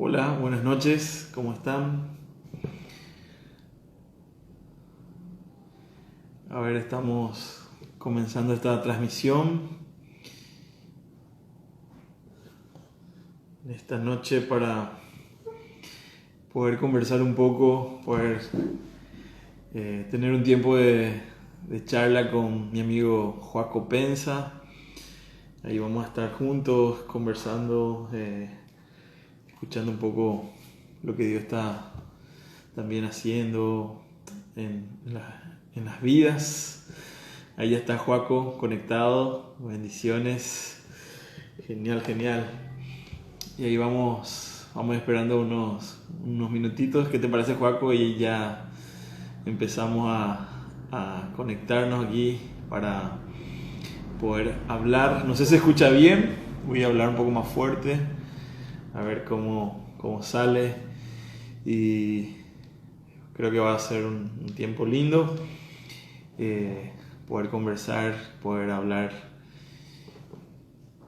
Hola, buenas noches, ¿cómo están? A ver, estamos comenzando esta transmisión esta noche para poder conversar un poco, poder tener un tiempo de charla con mi amigo Joaco Pensa. Ahí vamos a estar juntos conversando, escuchando un poco lo que Dios está también haciendo en las vidas. Ahí ya está Joaco conectado, bendiciones, genial, genial. Y ahí vamos esperando unos minutitos. ¿Qué te parece, Joaco? Y ya empezamos a conectarnos aquí para poder hablar. No sé si se escucha bien, voy a hablar un poco más fuerte, a ver cómo sale. Y creo que va a ser un tiempo lindo, poder conversar, poder hablar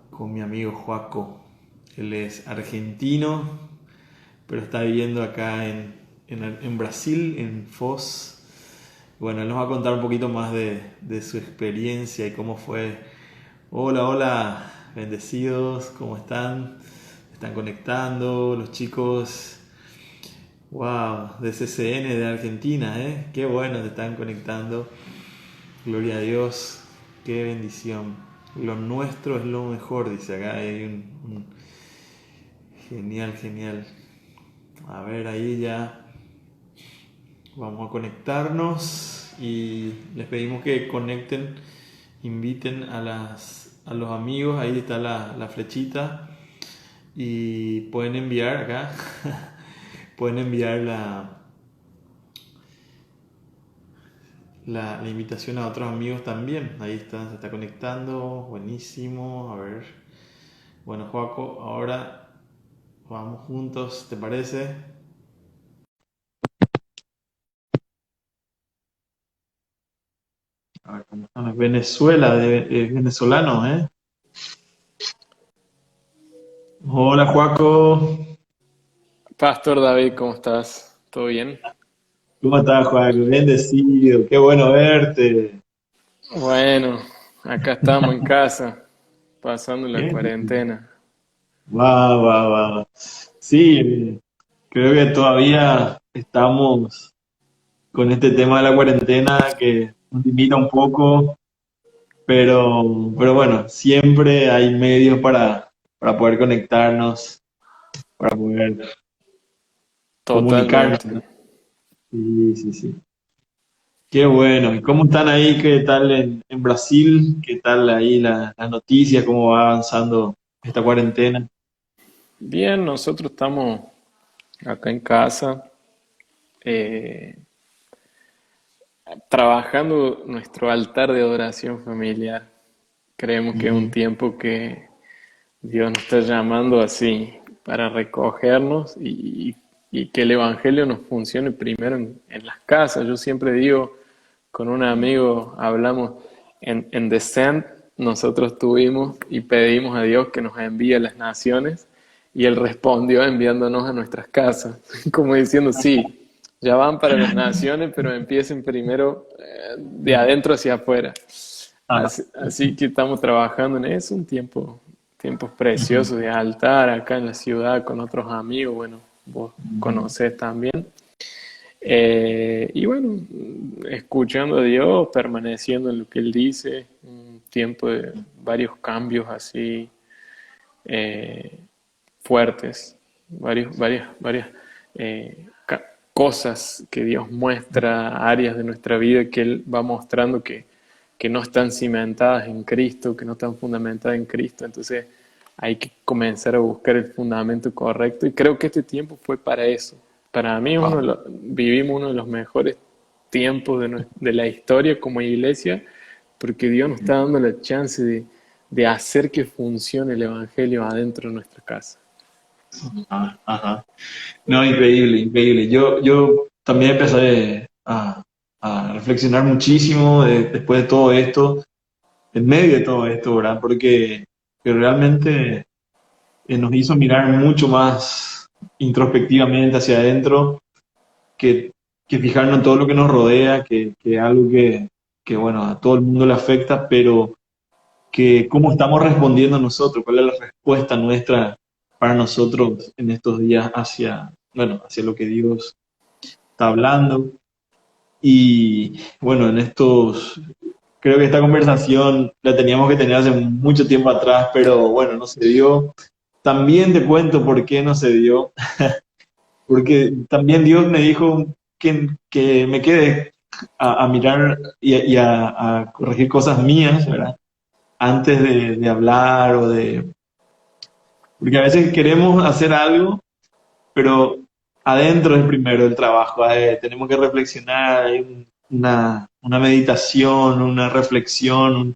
con mi amigo Joaco. Él es argentino, pero está viviendo acá en Brasil, en Foz. Bueno, él nos va a contar un poquito más de su experiencia y cómo fue. Hola, hola, bendecidos, ¿cómo están? ¿Están conectando los chicos? Wow, de CCN de Argentina, ¿eh? Qué bueno, te están conectando. Gloria a Dios, qué bendición. Lo nuestro es lo mejor, dice acá. Hay Genial, genial. A ver, ahí ya vamos a conectarnos y les pedimos que conecten, inviten a los amigos. Ahí está la flechita y pueden enviar acá, pueden enviar la invitación a otros amigos también. Ahí está, se está conectando, buenísimo. A ver, bueno, Joaco, ahora vamos juntos, ¿te parece? A ver, ¿cómo están? Venezuela, de venezolanos, ¿eh? Hola, Joaco. Pastor David, ¿cómo estás? ¿Todo bien? ¿Cómo estás, Joaco? Bendecido, qué bueno verte. Bueno, acá estamos en casa, pasando la Qué cuarentena. va, va, va. Sí, creo que todavía estamos con este tema de la cuarentena que nos limita un poco, pero bueno, siempre hay medios para poder conectarnos, para poder comunicarnos. Totalmente. Sí, sí, sí. Qué bueno. ¿Y cómo están ahí? ¿Qué tal en Brasil? ¿Qué tal ahí las noticias? ¿Cómo va avanzando esta cuarentena? Bien, nosotros estamos acá en casa, eh, trabajando nuestro altar de adoración familiar. Creemos que es un Ujú. tiempo que Dios nos está llamando así para recogernos y que el Evangelio nos funcione primero en las casas. Yo siempre digo, con un amigo hablamos en Descent, nosotros tuvimos y pedimos a Dios que nos envíe a las naciones y Él respondió enviándonos a nuestras casas, como diciendo, sí, ya van para las naciones, pero empiecen primero de adentro hacia afuera. Ah, Así que estamos trabajando en eso, tiempos ujú, preciosos de altar acá en la ciudad con otros amigos, bueno, vos ujú. conocés también. Y bueno, escuchando a Dios, permaneciendo en lo que Él dice, un tiempo de varios cambios así eh, fuertes, varias cosas que Dios muestra, áreas de nuestra vida que Él va mostrando que no están cimentadas en Cristo, que no están fundamentadas en Cristo. Entonces hay que comenzar a buscar el fundamento correcto y creo que este tiempo fue para eso. Para mí Wow. vivimos uno de los mejores tiempos de la historia como iglesia porque Dios nos está dando la chance de hacer que funcione el Evangelio adentro de nuestra casa. Ah, ajá. No, increíble, increíble. Yo también empecé a reflexionar muchísimo después de todo esto, en medio de todo esto, ¿verdad? Porque que realmente nos hizo mirar mucho más. introspectivamente hacia adentro que, que fijarnos en todo lo que nos rodea, que es algo que, bueno, a todo el mundo le afecta, pero que cómo estamos respondiendo nosotros, cuál es la respuesta nuestra para nosotros en estos días hacia, bueno, hacia lo que Dios está hablando. Y bueno, en estos, creo que esta conversación la teníamos que tener hace mucho tiempo atrás, pero bueno, no se dio. También te cuento por qué no se dio, porque también Dios me dijo que me quede a mirar y a corregir cosas mías, ¿verdad? Antes de hablar o de... Porque a veces queremos hacer algo, pero adentro es primero el trabajo. Tenemos que reflexionar, hay una meditación, una reflexión,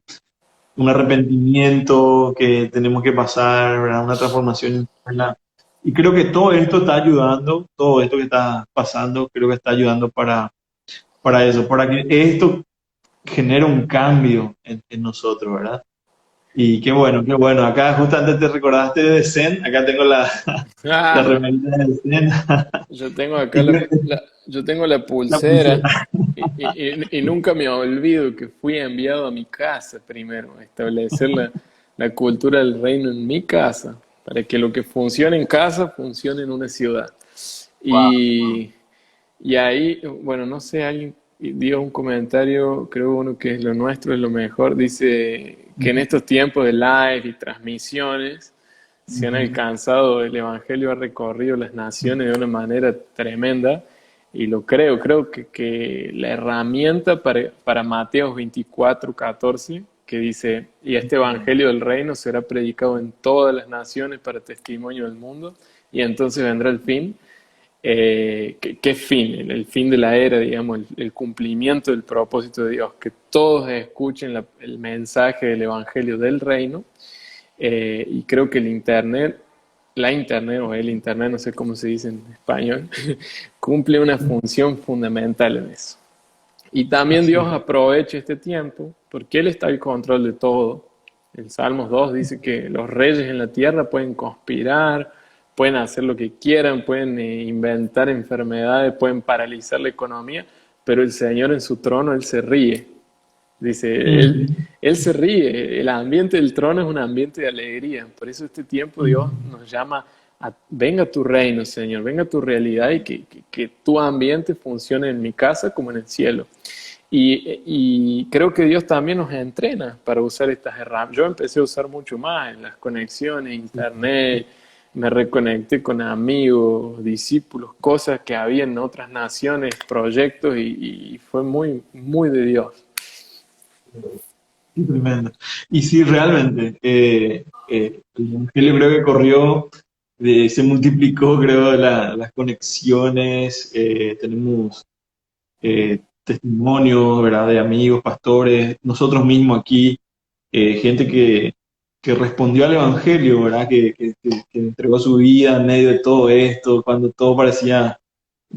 un arrepentimiento que tenemos que pasar, ¿verdad? Una transformación interna. Y creo que todo esto está ayudando, todo esto que está pasando, creo que está ayudando para eso, para que esto genere un cambio en nosotros, ¿verdad? Y qué bueno, qué bueno. Acá justamente te recordaste de Zen, acá tengo la Ah, remerita de Zen. yo tengo acá Y creo que yo tengo la la pulsera. pulsera y nunca me olvido que fui enviado a mi casa primero, a establecer la cultura del reino en mi casa, para que lo que funcione en casa funcione en una ciudad. Wow. Y, y ahí, bueno, no sé, alguien dio un comentario, creo uno que es lo nuestro es lo mejor, dice que en estos tiempos de live y transmisiones se han Ujú. alcanzado, el Evangelio ha recorrido las naciones de una manera tremenda y lo creo, que la herramienta para Mateo 24:14 que dice, y este Evangelio del reino será predicado en todas las naciones para testimonio del mundo, y entonces vendrá el fin. ¿Qué fin? El fin de la era, digamos, el cumplimiento del propósito de Dios, que todos escuchen el mensaje del Evangelio del reino. Y creo que la Internet o el Internet, no sé cómo se dice en español, cumple una función fundamental en eso. Y también Así Dios es. aprovecha este tiempo porque Él está al control de todo. El Salmos 2 dice que los reyes en la tierra pueden conspirar, pueden hacer lo que quieran, pueden inventar enfermedades, pueden paralizar la economía, pero el Señor en su trono, Él se ríe. Dice, Ujú. él se ríe, el ambiente del trono es un ambiente de alegría. Por eso este tiempo Dios nos llama a, venga tu reino, Señor, venga tu realidad y que tu ambiente funcione en mi casa como en el cielo. Y creo que Dios también nos entrena para usar estas herramientas. Yo empecé a usar mucho más en las conexiones, internet, me reconecté con amigos, discípulos, cosas que había en otras naciones, proyectos y fue muy, muy de Dios. Qué tremendo. Y sí, realmente, el Evangelio creo que corrió, se multiplicó, creo, las conexiones, tenemos testimonios, ¿verdad? De amigos, pastores, nosotros mismos aquí, gente que respondió al Evangelio, ¿verdad? Que entregó su vida en medio de todo esto, cuando todo parecía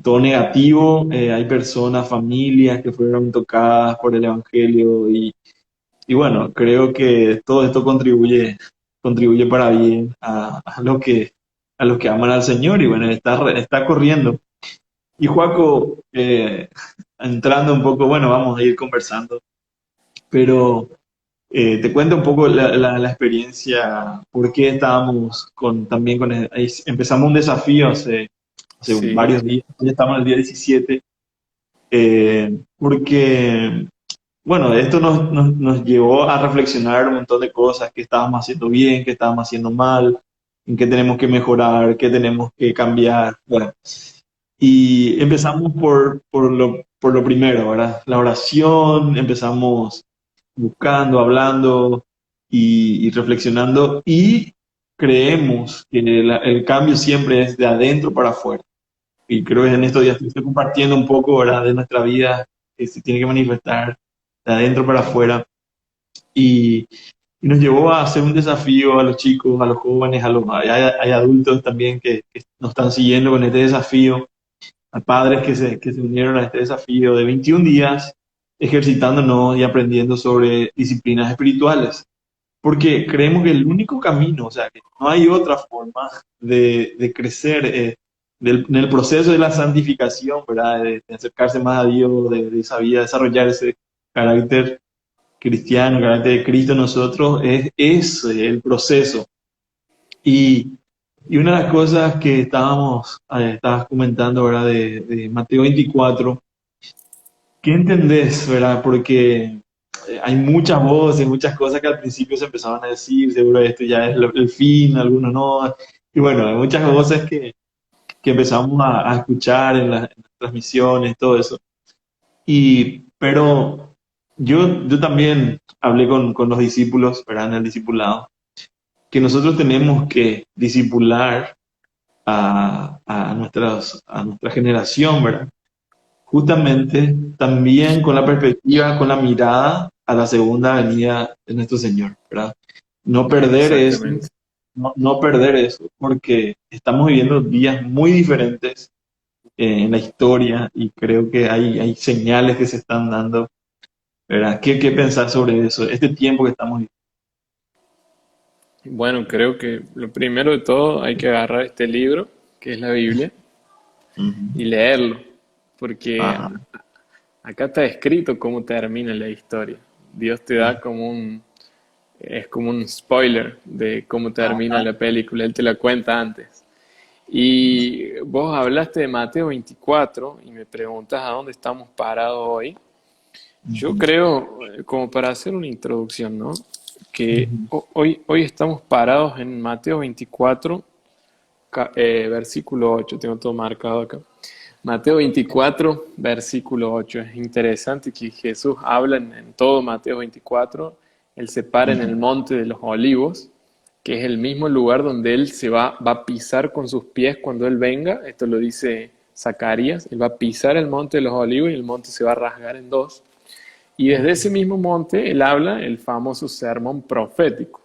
todo negativo, hay personas, familias que fueron tocadas por el Evangelio y bueno, creo que todo esto contribuye para bien a los que aman al Señor y bueno, está corriendo. Y Joaco, entrando un poco, bueno, vamos a ir conversando, pero te cuento un poco la experiencia, por qué estábamos también empezamos un desafío hace Sí, varios días, ya estamos en el día 17, porque, bueno, esto nos llevó a reflexionar un montón de cosas, qué estábamos haciendo bien, qué estábamos haciendo mal, en qué tenemos que mejorar, qué tenemos que cambiar, bueno. Y empezamos por lo primero, ¿verdad? La oración, empezamos buscando, hablando y reflexionando y creemos que el cambio siempre es de adentro para afuera. Y creo que en estos días estoy compartiendo un poco, ¿verdad? De nuestra vida que se tiene que manifestar de adentro para afuera. Y, y nos llevó a hacer un desafío a los chicos, a los jóvenes, hay adultos también que nos están siguiendo con este desafío a padres que se unieron a este desafío de 21 días ejercitándonos y aprendiendo sobre disciplinas espirituales. porque creemos que el único camino, o sea, que no hay otra forma de crecer en el proceso de la santificación, ¿verdad? De acercarse más a Dios, de esa vida, desarrollar ese carácter cristiano, el carácter de Cristo en nosotros, es el proceso. Y, y una de las cosas que estabas comentando, ¿verdad? De Mateo 24, ¿qué entendés, verdad? Porque hay muchas voces, muchas cosas que al principio se empezaban a decir, seguro esto ya es el fin, algunos no. Y bueno, hay muchas voces que empezamos a escuchar en las transmisiones, todo eso. Pero yo también hablé con los discípulos, ¿verdad? En el discipulado, que nosotros tenemos que discipular a nuestra generación, ¿verdad? Justamente también con la perspectiva, con la mirada a la segunda venida de nuestro Señor, ¿verdad? No perder eso, Exactamente. no perder eso, porque estamos viviendo días muy diferentes en la historia y creo que hay señales que se están dando, ¿verdad? ¿Qué pensar sobre eso? Este tiempo que estamos viviendo. Bueno, creo que lo primero de todo hay que agarrar este libro, que es la Biblia, y Ujú. leerlo, porque Ajá. acá está escrito cómo termina la historia. Dios te da es como un spoiler de cómo termina Ajá. la película, Él te la cuenta antes. Y vos hablaste de Mateo 24 y me preguntas a dónde estamos parados hoy. Yo Ujú. creo, como para hacer una introducción, ¿no? Que Ujú. hoy estamos parados en Mateo 24, versículo 8. Tengo todo marcado acá. Mateo 24, versículo 8. Es interesante que Jesús habla en todo Mateo 24. Él se para en el Ujú. monte de los olivos, que es el mismo lugar donde él va a pisar con sus pies cuando él venga. Esto lo dice Zacarías. Él va a pisar el monte de los olivos y el monte se va a rasgar en dos. Y desde ese mismo monte él habla el famoso sermón profético.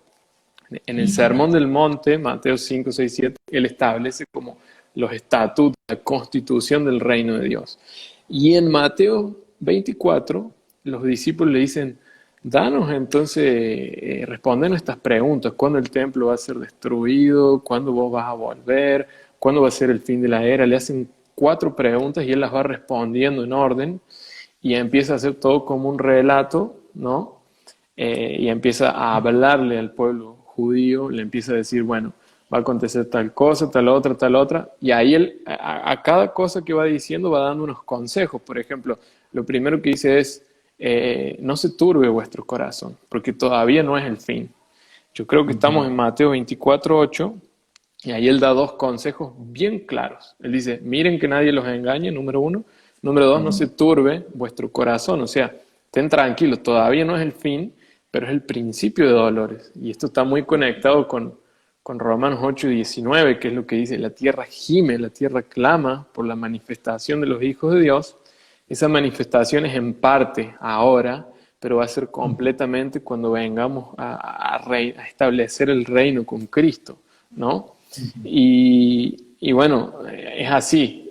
En el Ujú. sermón del monte, Mateo 5, 6, 7, él establece como los estatutos, la constitución del reino de Dios. Y en Mateo 24, los discípulos le dicen, danos entonces, responden estas preguntas, ¿cuándo el templo va a ser destruido? ¿Cuándo vos vas a volver? ¿Cuándo va a ser el fin de la era? Le hacen cuatro preguntas y él las va respondiendo en orden y empieza a hacer todo como un relato, ¿no? Y empieza a hablarle al pueblo judío, le empieza a decir, bueno, va a acontecer tal otra, y ahí él, a cada cosa que va diciendo va dando unos consejos. Por ejemplo, lo primero que dice es, no se turbe vuestro corazón, porque todavía no es el fin. Yo creo que estamos en Mateo 24:8, y ahí él da dos consejos bien claros. Él dice, miren que nadie los engañe, número uno. Número dos, no Ujú. se turbe vuestro corazón. O sea, estén tranquilos, todavía no es el fin, pero es el principio de dolores. Y esto está muy conectado con Romanos 8:19, que es lo que dice, la tierra gime, la tierra clama por la manifestación de los hijos de Dios. Esa manifestación es en parte ahora, pero va a ser completamente cuando vengamos a establecer el reino con Cristo, ¿no? Y bueno, es así.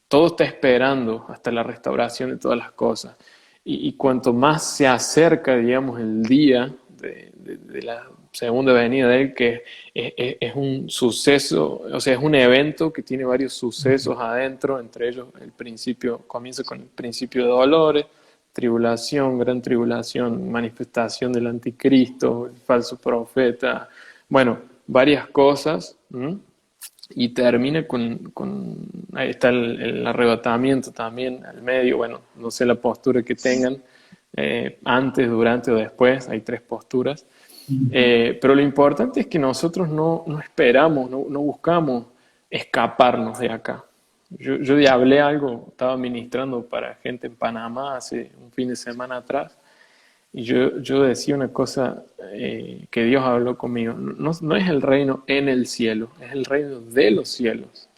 Todo está esperando hasta la restauración de todas las cosas. Y cuanto más se acerca, digamos, el día de la segunda venida de Él, que es un suceso, o sea, es un evento que tiene varios sucesos adentro, entre ellos el principio, comienza con el principio de dolores, tribulación, gran tribulación, manifestación del anticristo, el falso profeta, bueno, varias cosas. ¿M? Y termina ahí está el arrebatamiento también al medio, bueno, no sé la postura que tengan, antes, durante o después, hay tres posturas. Pero lo importante es que nosotros no esperamos, no buscamos escaparnos de acá. Yo ya hablé algo, estaba ministrando para gente en Panamá hace un fin de semana atrás, y yo decía una cosa, que Dios habló conmigo. No es el reino en el cielo, es el reino de los cielos.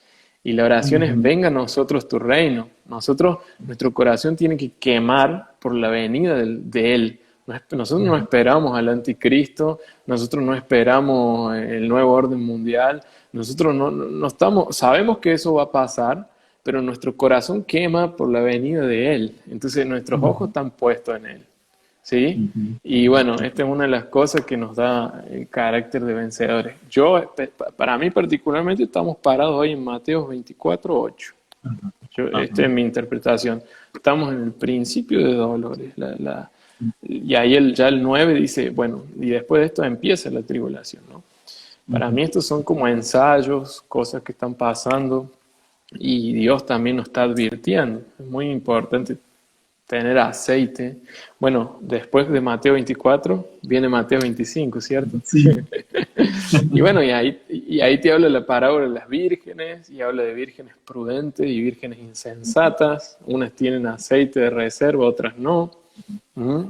Y la oración es, Ujú. venga a nosotros tu reino. Nuestro corazón tiene que quemar por la venida de Él. Nosotros no esperamos al anticristo, nosotros no esperamos el nuevo orden mundial, nosotros no estamos, sabemos que eso va a pasar, pero nuestro corazón quema por la venida de Él. Entonces nuestros ojos Ujú. están puestos en Él. ¿sí? Ujú. Y bueno, esta es una de las cosas que nos da el carácter de vencedores. Para mí particularmente, estamos parados hoy en Mateo 24:8. Esta es Ajá. mi interpretación. Estamos en el principio de dolores. Y ahí ya el 9 dice, bueno, y después de esto empieza la tribulación, ¿no? Para Ujú. mí estos son como ensayos, cosas que están pasando y Dios también nos está advirtiendo. Es muy importante tener aceite. Bueno, después de Mateo 24 viene Mateo 25, ¿cierto? Sí. Y bueno, y ahí te habla la parábola de las vírgenes, y habla de vírgenes prudentes y vírgenes insensatas. Unas tienen aceite de reserva, otras no. ¿Mm?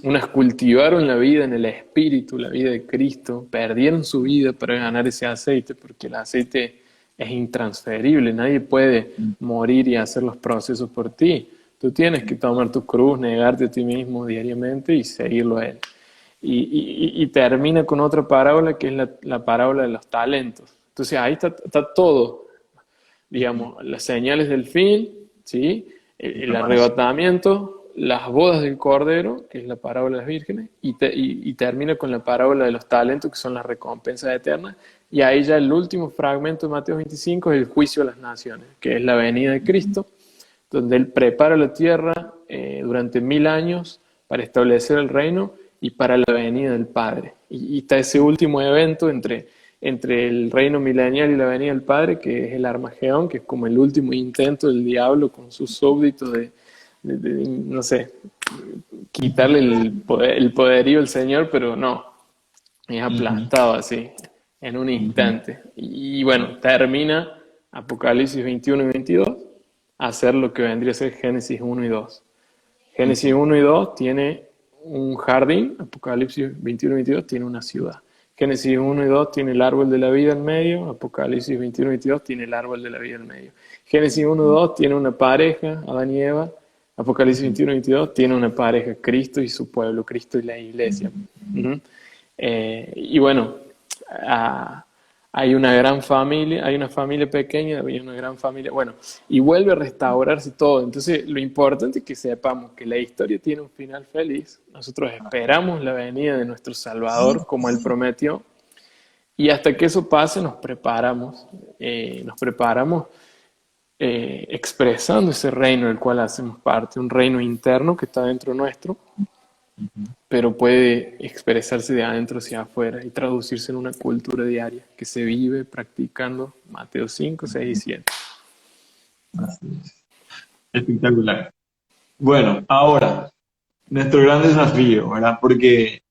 Unas cultivaron la vida en el Espíritu, la vida de Cristo, perdieron su vida para ganar ese aceite, porque el aceite es intransferible, nadie puede morir y hacer los procesos por ti. Tú tienes que tomar tu cruz, negarte a ti mismo diariamente y seguirlo a Él. Y termina con otra parábola que es la parábola de los talentos. Entonces ahí está todo, digamos, las señales del fin, ¿sí? El Preparación. arrebatamiento, las bodas del Cordero, que es la parábola de las vírgenes, y termina con la parábola de los talentos, que son las recompensas eternas, y ahí ya el último fragmento de Mateo 25 es el juicio de las naciones, que es la venida de Cristo, donde Él prepara la tierra durante 1000 años para establecer el reino y para la venida del Padre. Y está ese último evento entre el reino milenial y la venida del Padre, que es el Armagedón, que es como el último intento del diablo con sus súbditos no sé, quitarle el poderío al Señor, pero no, es Ujú. aplastado así, en un Ujú. instante. Y bueno, termina Apocalipsis 21 y 22 a hacer lo que vendría a ser Génesis 1 y 2. Génesis Ujú. 1 y 2 tiene un jardín, Apocalipsis 21 y 22 tiene una ciudad. Génesis 1 y 2 tiene el árbol de la vida en medio, Apocalipsis 21 y 22 tiene el árbol de la vida en medio. Génesis 1 y 2 tiene una pareja, Adán y Eva, Apocalipsis Ujú. 21 y 22 tiene una pareja, Cristo y su pueblo, Cristo y la iglesia. Ujú. Uh-huh. Y bueno, ah, hay una gran familia, hay una familia pequeña, hay una gran familia, bueno, y vuelve a restaurarse todo. Entonces, lo importante es que sepamos que la historia tiene un final feliz. Nosotros esperamos la venida de nuestro Salvador como Él prometió. Y hasta que eso pase, nos preparamos expresando ese reino del cual hacemos parte, un reino interno que está dentro nuestro, Ujú. pero puede expresarse de adentro hacia afuera y traducirse en una cultura diaria que se vive practicando Mateo 5, 6 y 7. Así es. Espectacular. Bueno, ahora, nuestro gran desafío, ¿verdad? Porque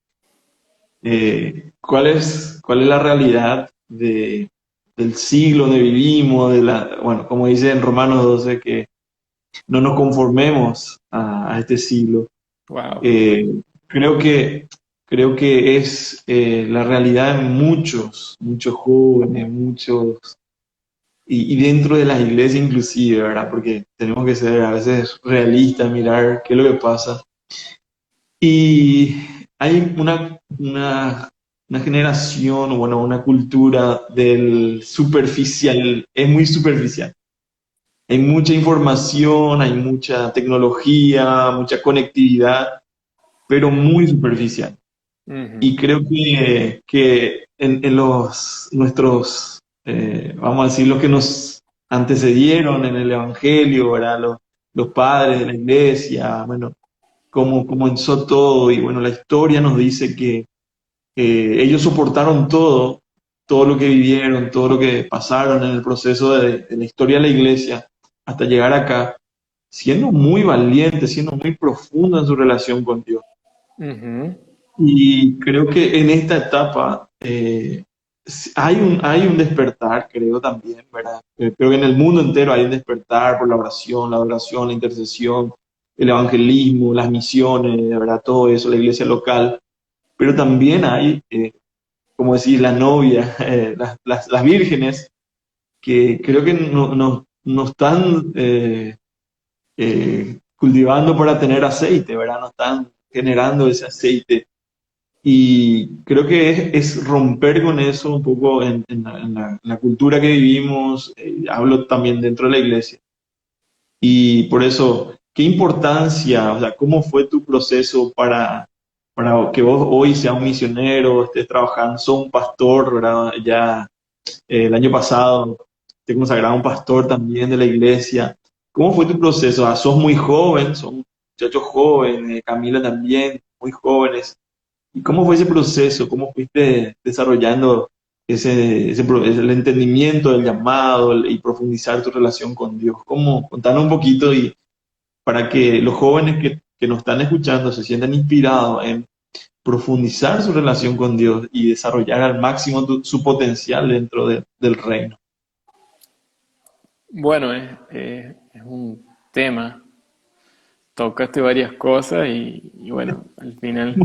¿cuál es la realidad del siglo donde vivimos? Bueno, como dice en Romanos 12, que no nos conformemos a este siglo. Wow. Eh, creo que, creo que es la realidad de muchos jóvenes, y dentro de las iglesias inclusive, ¿verdad? Porque tenemos que ser a veces realistas, mirar qué es lo que pasa. Y hay una generación, o bueno, una cultura del superficial, es muy superficial. Hay mucha información, hay mucha tecnología, mucha conectividad, pero muy superficial. Uh-huh. Y creo que en nuestros, vamos a decir, los que nos antecedieron en el Evangelio, ¿verdad? Los padres de la iglesia, bueno, cómo comenzó todo, y bueno, la historia nos dice que ellos soportaron todo lo que vivieron, todo lo que pasaron en el proceso de la historia de la iglesia hasta llegar acá, siendo muy valientes, siendo muy profundos en su relación con Dios. Uh-huh. Y creo que en esta etapa hay un despertar, creo también, ¿verdad? Creo que en el mundo entero hay un despertar por la oración, la adoración, la intercesión, el evangelismo, las misiones, ¿verdad? Todo eso, la iglesia local. Pero también hay, como decir, la novia, las vírgenes, que creo que no están cultivando para tener aceite, ¿verdad? No están generando ese aceite. Y creo que es romper con eso un poco en la cultura que vivimos, hablo también dentro de la iglesia. Y por eso ¿qué importancia, o sea, cómo fue tu proceso para que vos hoy seas un misionero, estés trabajando, sos un pastor, ¿verdad? Ya el año pasado te consagraron un pastor también de la iglesia. ¿Cómo fue tu proceso? Ah, sos muy joven, son muchachos jóvenes, Camila también, muy jóvenes. ¿Y cómo fue ese proceso? ¿Cómo fuiste desarrollando el entendimiento del llamado y profundizar tu relación con Dios? ¿Cómo? Contanos un poquito y para que los jóvenes que nos están escuchando se sientan inspirados en profundizar su relación con Dios y desarrollar al máximo su potencial dentro del reino. Bueno, es un tema. Tocaste varias cosas y bueno, al final.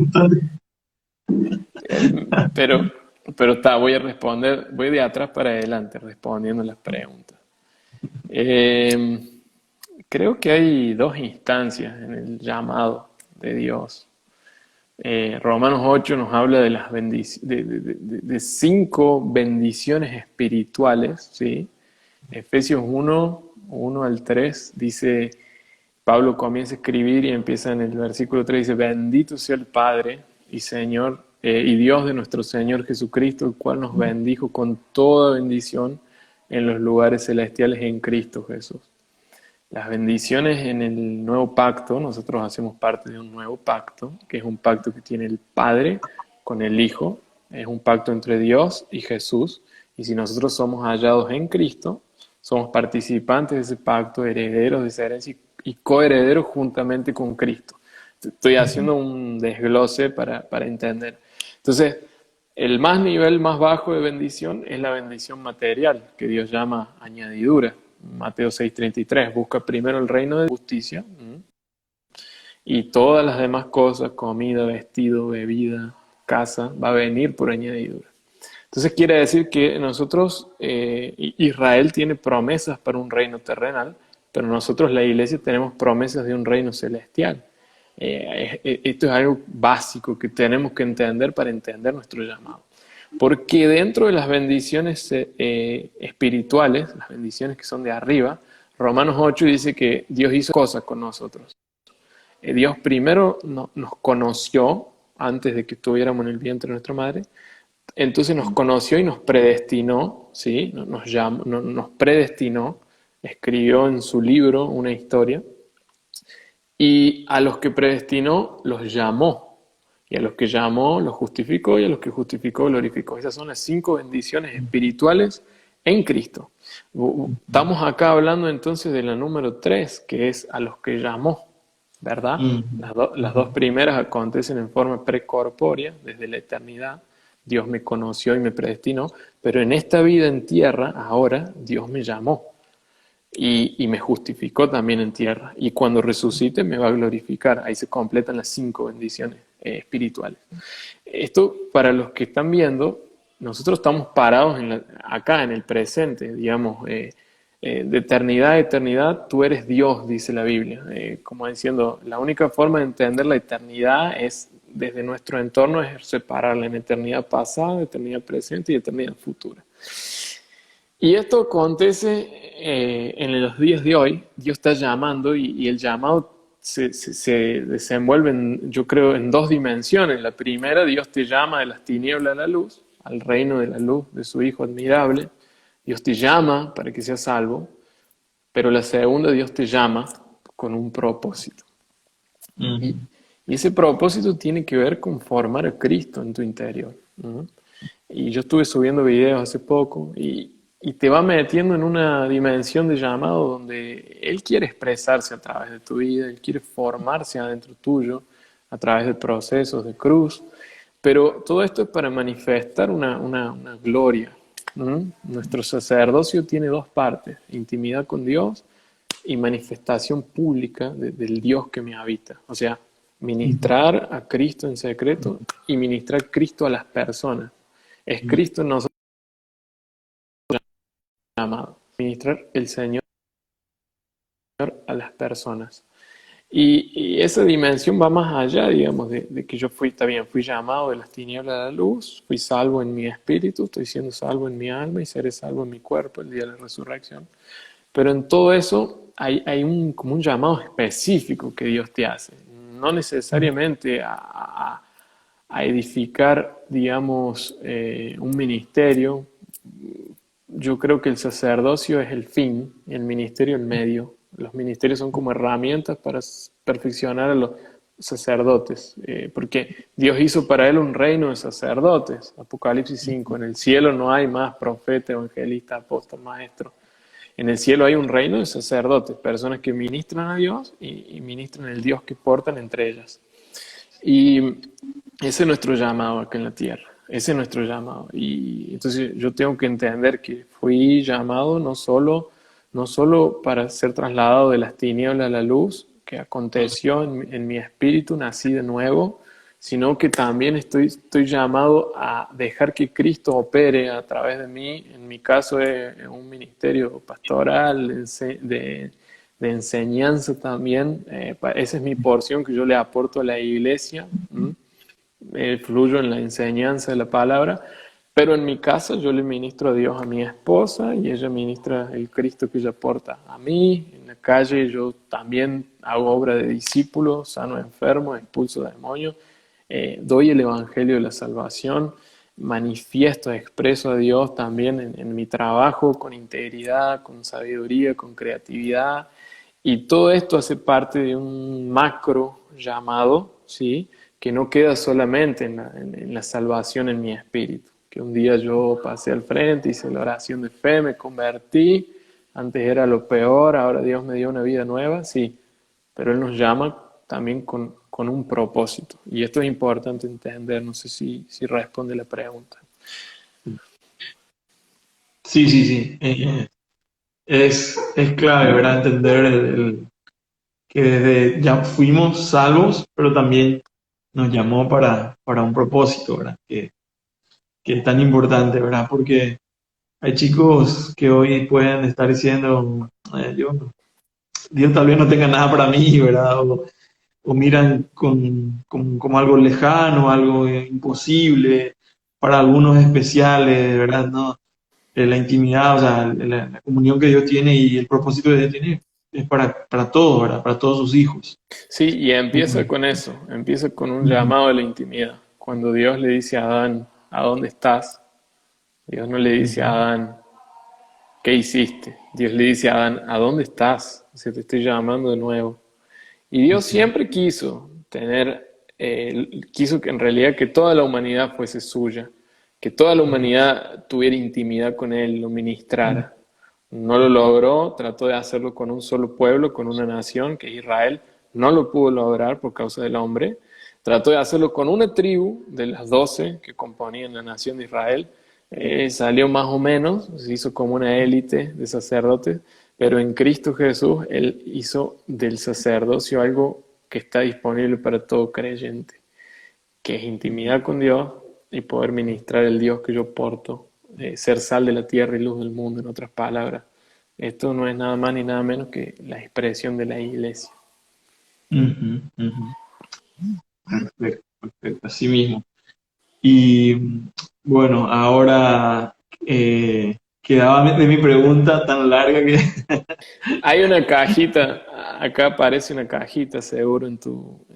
Pero, pero está, voy a responder, voy de atrás para adelante respondiendo las preguntas. Eh, Creo que hay dos instancias en el llamado de Dios. Romanos 8 nos habla de las de 5 bendiciones espirituales, ¿sí? Efesios 1 al 3 dice, Pablo comienza a escribir y empieza en el versículo 3, dice, bendito sea el Padre y Señor y Dios de nuestro Señor Jesucristo, el cual nos bendijo con toda bendición en los lugares celestiales en Cristo Jesús. Las bendiciones en el nuevo pacto, nosotros hacemos parte de un nuevo pacto, que es un pacto que tiene el Padre con el Hijo, es un pacto entre Dios y Jesús, y si nosotros somos hallados en Cristo, somos participantes de ese pacto, herederos de esa herencia y coherederos juntamente con Cristo. Estoy haciendo un desglose para entender. Entonces, el nivel más bajo de bendición es la bendición material, que Dios llama añadidura. Mateo 6:33, busca primero el reino de justicia y todas las demás cosas, comida, vestido, bebida, casa, va a venir por añadidura. Entonces quiere decir que nosotros, Israel tiene promesas para un reino terrenal, pero nosotros, la iglesia, tenemos promesas de un reino celestial. Esto es algo básico que tenemos que entender para entender nuestro llamado. Porque dentro de las bendiciones espirituales, las bendiciones que son de arriba, Romanos 8 dice que Dios hizo cosas con nosotros. Dios primero nos conoció antes de que estuviéramos en el vientre de nuestra madre, entonces nos conoció y nos predestinó, ¿sí? Nos predestinó, escribió en su libro una historia, y a los que predestinó los llamó, y a los que llamó los justificó, y a los que justificó glorificó. Esas son las 5 bendiciones espirituales en Cristo. Estamos acá hablando entonces de la número 3, que es a los que llamó, ¿verdad? Mm. Las dos primeras acontecen en forma precorpórea, desde la eternidad. Dios me conoció y me predestinó, pero en esta vida en tierra, ahora, Dios me llamó y me justificó también en tierra. Y cuando resucite me va a glorificar. Ahí se completan las 5 bendiciones espirituales. Esto, para los que están viendo, nosotros estamos parados acá en el presente, digamos, de eternidad a eternidad, tú eres Dios, dice la Biblia. Como diciendo, la única forma de entender la eternidad es desde nuestro entorno, es separarla en eternidad pasada, eternidad presente y eternidad futura. Y esto acontece en los días de hoy. Dios está llamando y el llamado se desenvuelve, yo creo, en 2 dimensiones. La primera, Dios te llama de las tinieblas a la luz, al reino de la luz de su Hijo admirable. Dios te llama para que seas salvo, pero la segunda, Dios te llama con un propósito. Y, Mm. y ese propósito tiene que ver con formar a Cristo en tu interior. ¿No? Y yo estuve subiendo videos hace poco y te va metiendo en una dimensión de llamado donde Él quiere expresarse a través de tu vida, Él quiere formarse adentro tuyo a través de procesos de cruz, pero todo esto es para manifestar una gloria. ¿No? Nuestro sacerdocio tiene 2 partes, intimidad con Dios y manifestación pública del Dios que me habita. O sea, ministrar a Cristo en secreto y ministrar Cristo a las personas. Es Mm. Cristo en nosotros llamado, ministrar el Señor a las personas. Y esa dimensión va más allá, digamos, de que yo fui llamado de las tinieblas a la luz, fui salvo en mi espíritu, estoy siendo salvo en mi alma y seré salvo en mi cuerpo el día de la resurrección. Pero en todo eso como un llamado específico que Dios te hace, no necesariamente a edificar, digamos, un ministerio. Yo creo que el sacerdocio es el fin, el ministerio el medio. Los ministerios son como herramientas para perfeccionar a los sacerdotes, porque Dios hizo para él un reino de sacerdotes. Apocalipsis 5, en el cielo no hay más profeta, evangelista, apóstol, maestro. En el cielo hay un reino de sacerdotes, personas que ministran a Dios y ministran el Dios que portan entre ellas. Y ese es nuestro llamado acá en la tierra. Ese es nuestro llamado. Y entonces yo tengo que entender que fui llamado no solo para ser trasladado de las tinieblas a la luz, que aconteció en mi espíritu, nací de nuevo, sino que también estoy llamado a dejar que Cristo opere a través de mí. En mi caso es un ministerio pastoral, de enseñanza también. Esa es mi porción que yo le aporto a la iglesia. Fluyo en la enseñanza de la palabra, pero en mi casa yo le ministro a Dios a mi esposa y ella ministra el Cristo que ella aporta a mí. En la calle yo también hago obra de discípulo, sano enfermos, expulso demonios, doy el evangelio de la salvación, manifiesto, expreso a Dios también en mi trabajo con integridad, con sabiduría, con creatividad, y todo esto hace parte de un macro llamado, ¿sí?, que no queda solamente en la salvación en mi espíritu. Que un día yo pasé al frente, hice la oración de fe, me convertí, antes era lo peor, ahora Dios me dio una vida nueva, sí, pero Él nos llama también con un propósito. Y esto es importante entender, no sé si responde la pregunta. Sí, sí, sí. Es clave, ¿verdad? Entender que desde ya fuimos salvos, pero también nos llamó para un propósito, ¿verdad? Que es tan importante, ¿verdad? Porque hay chicos que hoy pueden estar diciendo, Dios tal vez no tenga nada para mí, ¿verdad? O miran como algo lejano, algo imposible, para algunos especiales, ¿verdad? No, la intimidad, o sea, la comunión que Dios tiene y el propósito que Dios tiene es para todos, ¿verdad? Para todos sus hijos. Sí, y empieza con eso, empieza con un llamado a la intimidad. Cuando Dios le dice a Adán, ¿a dónde estás? Dios no le dice a Adán, ¿qué hiciste? Dios le dice a Adán, ¿a dónde estás? O sea, te estoy llamando de nuevo. Y Dios siempre quiso que en realidad que toda la humanidad fuese suya, que toda la humanidad tuviera intimidad con Él, lo ministrara. No lo logró, trató de hacerlo con un solo pueblo, con una nación, que es Israel. No lo pudo lograr por causa del hombre. Trató de hacerlo con una tribu de las 12 que componían la nación de Israel. Salió más o menos, se hizo como una élite de sacerdotes, pero en Cristo Jesús Él hizo del sacerdocio algo que está disponible para todo creyente, que es intimidad con Dios y poder ministrar el Dios que yo porto, ser sal de la tierra y luz del mundo, en otras palabras. Esto no es nada más ni nada menos que la expresión de la iglesia. Ujú, ujú. Perfecto, perfecto, así mismo. Y bueno, ahora quedaba de mi pregunta tan larga que... Hay una cajita, acá aparece una cajita seguro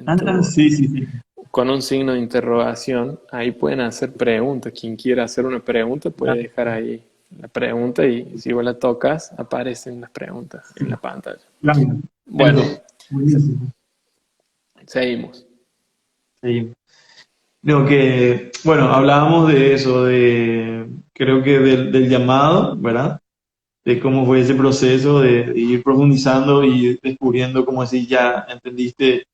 Ah, sí, sí, sí. con un signo de interrogación. Ahí pueden hacer preguntas. Quien quiera hacer una pregunta puede dejar ahí la pregunta y si vos la tocas, aparecen las preguntas en la pantalla. Claro, Bueno, buenísimo. seguimos. Sí. No, que, bueno, hablábamos de eso, creo que del llamado, ¿verdad? De cómo fue ese proceso de ir profundizando y descubriendo, como así ya entendiste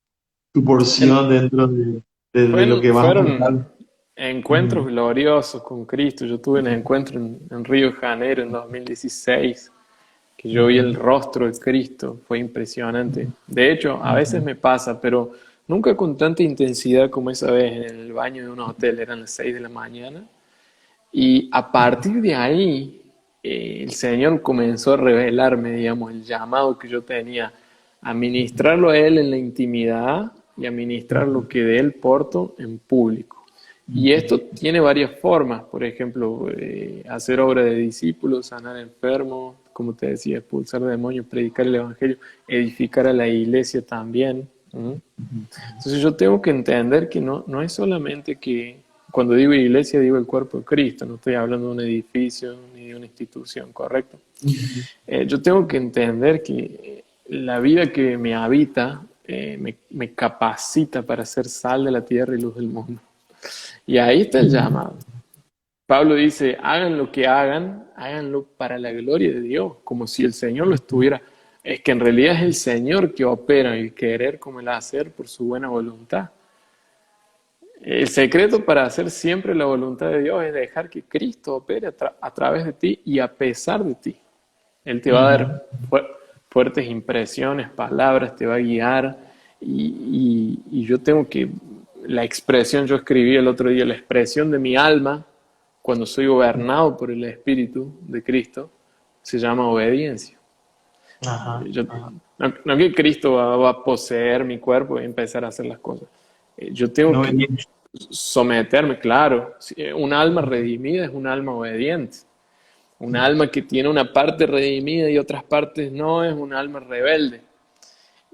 tu porción dentro de lo que vas a Fueron aportar. encuentros Ujú. gloriosos con Cristo. Yo tuve un encuentro en Río de Janeiro en 2016, que yo vi el Ujú. rostro de Cristo. Fue impresionante. De hecho, a veces Ujú. me pasa, pero nunca con tanta intensidad como esa vez en el baño de un hotel. Eran las 6 de la mañana. Y a partir de ahí, el Señor comenzó a revelarme, digamos, el llamado que yo tenía a ministrarlo a Él en la intimidad y a ministrar lo que de Él porto en público. Y esto tiene varias formas, por ejemplo, hacer obra de discípulos, sanar enfermos, como te decía, expulsar demonios, predicar el evangelio, edificar a la iglesia también. Entonces yo tengo que entender que no es solamente que, cuando digo iglesia, digo el cuerpo de Cristo, no estoy hablando de un edificio ni de una institución, ¿correcto? Yo tengo que entender que la vida que me habita me capacita para ser sal de la tierra y luz del mundo. Y ahí está el llamado. Pablo dice, hagan lo que hagan, háganlo para la gloria de Dios, como si el Señor lo estuviera. Es que en realidad es el Señor que opera el querer como el hacer por su buena voluntad. El secreto para hacer siempre la voluntad de Dios es dejar que Cristo opere a través de ti y a pesar de ti. Él te va a dar fuertes impresiones, palabras, te va a guiar y yo tengo que, la expresión, yo escribí el otro día, la expresión de mi alma, cuando soy gobernado por el Espíritu de Cristo, se llama obediencia. No que Cristo va a poseer mi cuerpo y empezar a hacer las cosas. Yo tengo que someterme, claro. Un alma redimida es un alma obediente. Un alma que tiene una parte redimida y otras partes no, es un alma rebelde.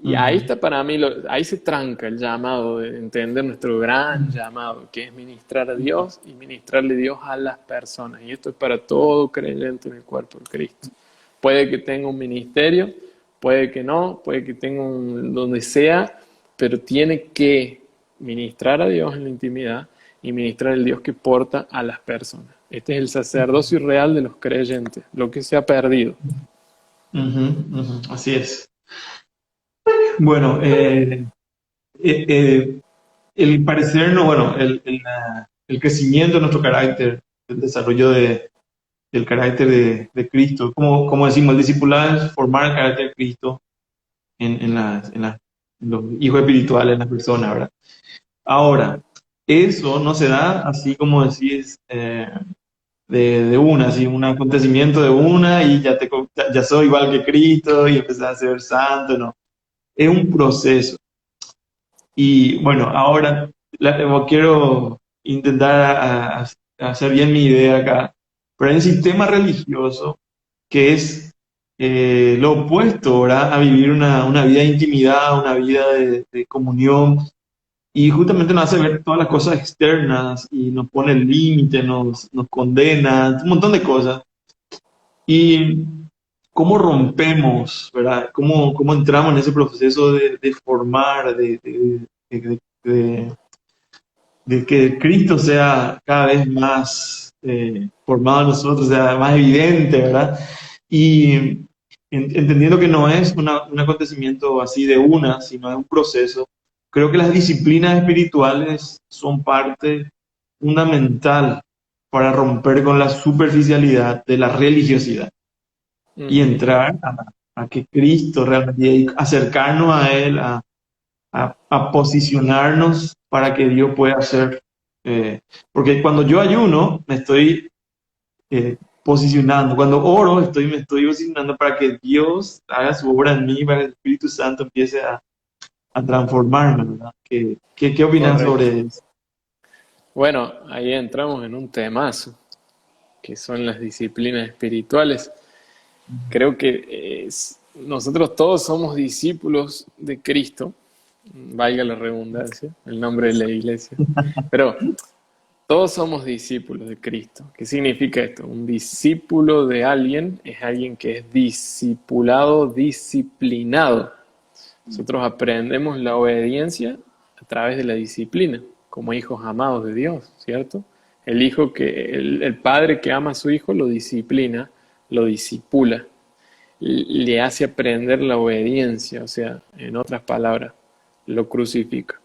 Y ahí está para mí, ahí se tranca el llamado de entender nuestro gran llamado, que es ministrar a Dios y ministrarle a Dios a las personas. Y esto es para todo creyente en el cuerpo de Cristo. Puede que tenga un ministerio, puede que no, puede que tenga donde sea, pero tiene que ministrar a Dios en la intimidad y ministrar al Dios que porta a las personas. Este es el sacerdocio real de los creyentes, lo que se ha perdido. Así es. Bueno, el parecernos, bueno, el crecimiento de nuestro carácter, el desarrollo del carácter de Cristo, como decimos, el discipulado es formar el carácter de Cristo en los hijos espirituales, en las personas, ¿verdad? Ahora, eso no se da así como decís, de una, así un acontecimiento de una y ya soy igual que Cristo y empecé a ser santo, no. Es un proceso. Y bueno, ahora quiero intentar hacer bien mi idea acá, pero hay un sistema religioso que es lo opuesto, ¿verdad? A vivir una vida de intimidad, una vida de comunión, y justamente nos hace ver todas las cosas externas y nos pone el límite, nos condena, un montón de cosas. Y cómo rompemos, ¿verdad? Cómo entramos en ese proceso de formar, de- de que Cristo sea cada vez más formado en nosotros, sea más evidente, ¿verdad? Y entendiendo que no es un acontecimiento así de una, sino es un proceso, creo que las disciplinas espirituales son parte fundamental para romper con la superficialidad de la religiosidad y entrar a que Cristo realmente, y acercarnos a Él, a posicionarnos para que Dios pueda hacer. Porque cuando yo ayuno, me estoy posicionando. Cuando oro, me estoy posicionando para que Dios haga su obra en mí, para que el Espíritu Santo empiece a transformarme, ¿verdad? ¿Qué opinas Correcto. sobre eso? Bueno, ahí entramos en un temazo, que son las disciplinas espirituales. Creo que nosotros todos somos discípulos de Cristo, valga la redundancia, el nombre de la iglesia, pero todos somos discípulos de Cristo. ¿Qué significa esto? Un discípulo de alguien es alguien que es discipulado, disciplinado. Nosotros aprendemos la obediencia a través de la disciplina, como hijos amados de Dios, ¿cierto? El padre que ama a su hijo lo disciplina, lo discipula, le hace aprender la obediencia, o sea, en otras palabras, lo crucifica.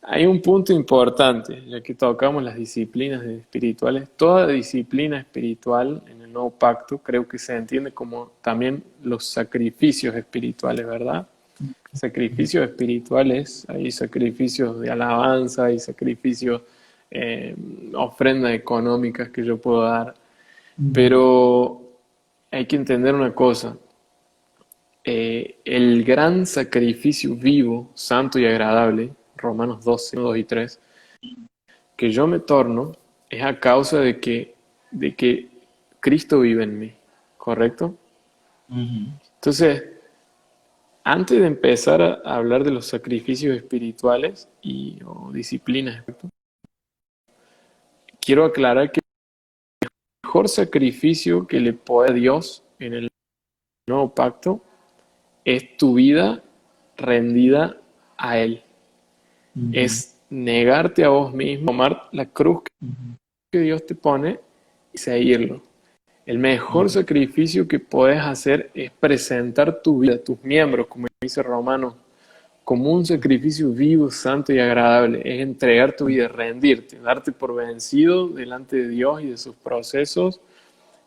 Hay un punto importante, ya que tocamos las disciplinas espirituales. Toda disciplina espiritual en el nuevo pacto creo que se entiende como también los sacrificios espirituales, ¿verdad? Sacrificios espirituales, hay sacrificios de alabanza, hay sacrificios, ofrendas económicas que yo puedo dar, pero hay que entender una cosa. El gran sacrificio vivo, santo y agradable, Romanos 12, 2 y 3, que yo me torno es a causa de que Cristo vive en mí, ¿correcto? Ujú. Entonces, antes de empezar a hablar de los sacrificios espirituales o disciplinas, quiero aclarar que el mejor sacrificio que le puede a Dios en el nuevo pacto es tu vida rendida a Él. Ujú. Es negarte a vos mismo, tomar la cruz Ujú. que Dios te pone y seguirlo. El mejor Ujú. sacrificio que puedes hacer es presentar tu vida, tus miembros, como dice Romanos, como un sacrificio vivo, santo y agradable. Es entregar tu vida, rendirte, darte por vencido delante de Dios y de sus procesos.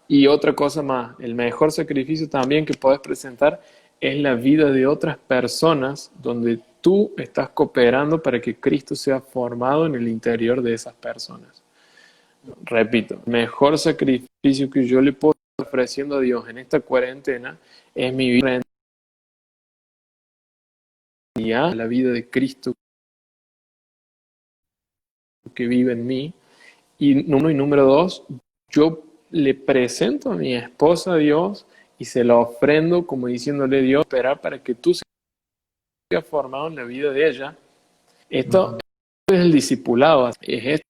Y otra cosa más, el mejor sacrificio también que puedes presentar es la vida de otras personas donde tú estás cooperando para que Cristo sea formado en el interior de esas personas. Repito, el mejor sacrificio que yo le puedo estar ofreciendo a Dios en esta cuarentena es mi vida a la vida de Cristo que vive en mí. Y número dos, yo le presento a mi esposa a Dios y se la ofrendo como diciéndole: Dios, esperar para que tú seas formado en la vida de ella. Esto Ujú. es el discipulado, es esto.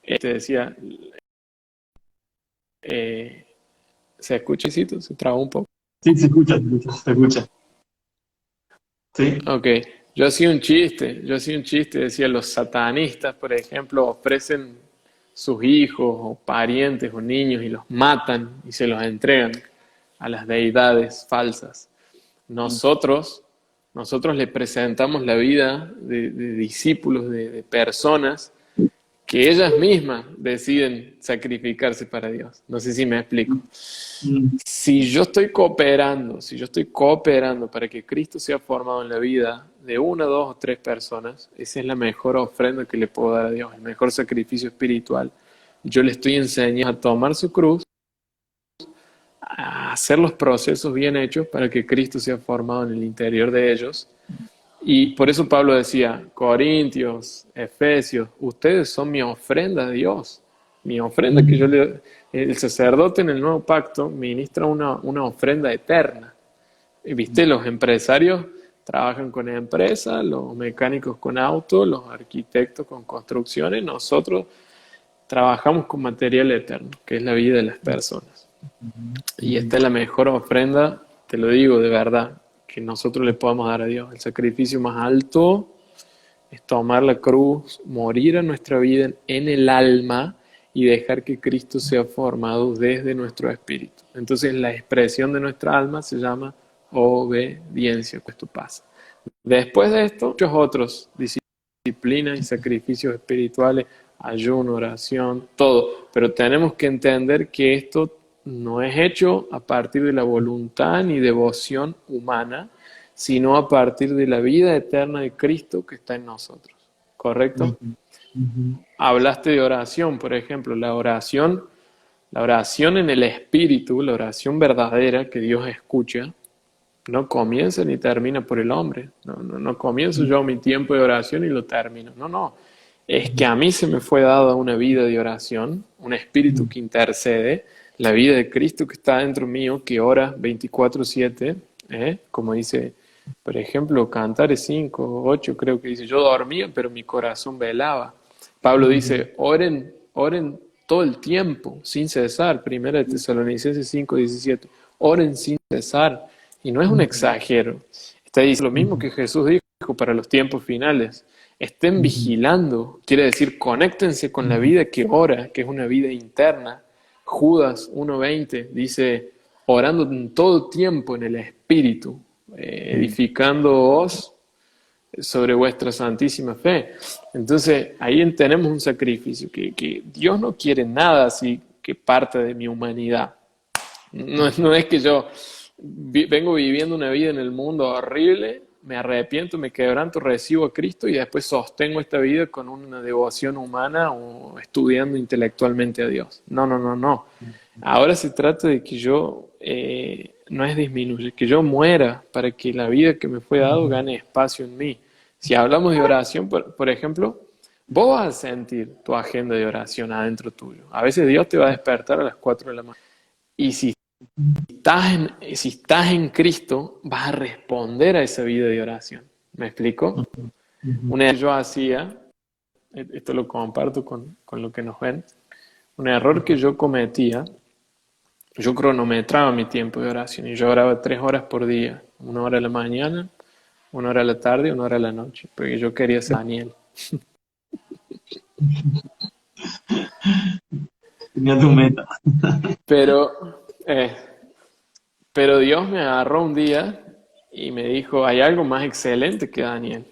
Te decía, eh, ¿se escucha, Cito? ¿Se traba un poco? Sí, se escucha, se escucha, se escucha. Sí. Ok, yo hacía un chiste, decía, los satanistas, por ejemplo, ofrecen sus hijos o parientes o niños y los matan y se los entregan a las deidades falsas. Nosotros, nosotros le presentamos la vida de discípulos, de personas que ellas mismas deciden sacrificarse para Dios. No sé si me explico. Mm. Si yo estoy cooperando para que Cristo sea formado en la vida de una, dos o tres personas, esa es la mejor ofrenda que le puedo dar a Dios, el mejor sacrificio espiritual. Yo le estoy enseñando a tomar su cruz, a hacer los procesos bien hechos para que Cristo sea formado en el interior de ellos. Y por eso Pablo decía, Corintios, Efesios, ustedes son mi ofrenda a Dios. Mi ofrenda que yo Mm. le... El sacerdote en el nuevo pacto ministra una ofrenda eterna. Y viste, los empresarios trabajan con empresas, los mecánicos con autos, los arquitectos con construcciones. Nosotros trabajamos con material eterno, que es la vida de las personas. Y esta es la mejor ofrenda, te lo digo de verdad, que nosotros le podamos dar a Dios. El sacrificio más alto es tomar la cruz, morir a nuestra vida en el alma y dejar que Cristo sea formado desde nuestro espíritu. Entonces la expresión de nuestra alma se llama obediencia, que esto pasa. Después de esto, muchos otros disciplinas y sacrificios espirituales, ayuno, oración, todo. Pero tenemos que entender que esto no es hecho a partir de la voluntad ni devoción humana, sino a partir de la vida eterna de Cristo que está en nosotros. ¿Correcto? Ujú. Ujú. Hablaste de oración, por ejemplo, la oración en el espíritu, la oración verdadera que Dios escucha, no comienza ni termina por el hombre. No comienzo yo mi tiempo de oración y lo termino. No. Es que a mí se me fue dada una vida de oración, un espíritu que intercede, la vida de Cristo que está dentro mío, que ora 24/7, como dice, por ejemplo, Cantares 5:8, creo que dice, yo dormía, pero mi corazón velaba. Pablo Ujú. dice, oren todo el tiempo, sin cesar. Primera de Tesalonicenses 5:17, oren sin cesar. Y no es un Ujú. exagero. Está diciendo lo mismo Ujú. que Jesús dijo para los tiempos finales. Estén Ujú. vigilando, quiere decir, conéctense con la vida que ora, que es una vida interna. Judas 1:20 dice, orando en todo tiempo en el Espíritu, Ujú. edificándoos sobre vuestra santísima fe. Entonces, ahí tenemos un sacrificio, que Dios no quiere nada así que parte de mi humanidad. No es que yo vengo viviendo una vida en el mundo horrible, me arrepiento, me quebranto, recibo a Cristo y después sostengo esta vida con una devoción humana o estudiando intelectualmente a Dios. No. Ahora se trata de que yo, no es disminuir, que yo muera para que la vida que me fue dado Ujú. gane espacio en mí. Si hablamos de oración, por ejemplo, vos vas a sentir tu agenda de oración adentro tuyo. A veces Dios te va a despertar a las 4 de la mañana. Y si estás en Cristo, vas a responder a esa vida de oración. ¿Me explico? Una vez yo hacía, esto lo comparto con lo que nos ven, un error que yo cometía, yo cronometraba mi tiempo de oración y yo oraba 3 horas por día, 1 hora a la mañana, 1 hora a la tarde y 1 hora a la noche, porque yo quería ser Daniel. Tenía tu meta. Pero, pero Dios me agarró un día y me dijo, hay algo más excelente que Daniel.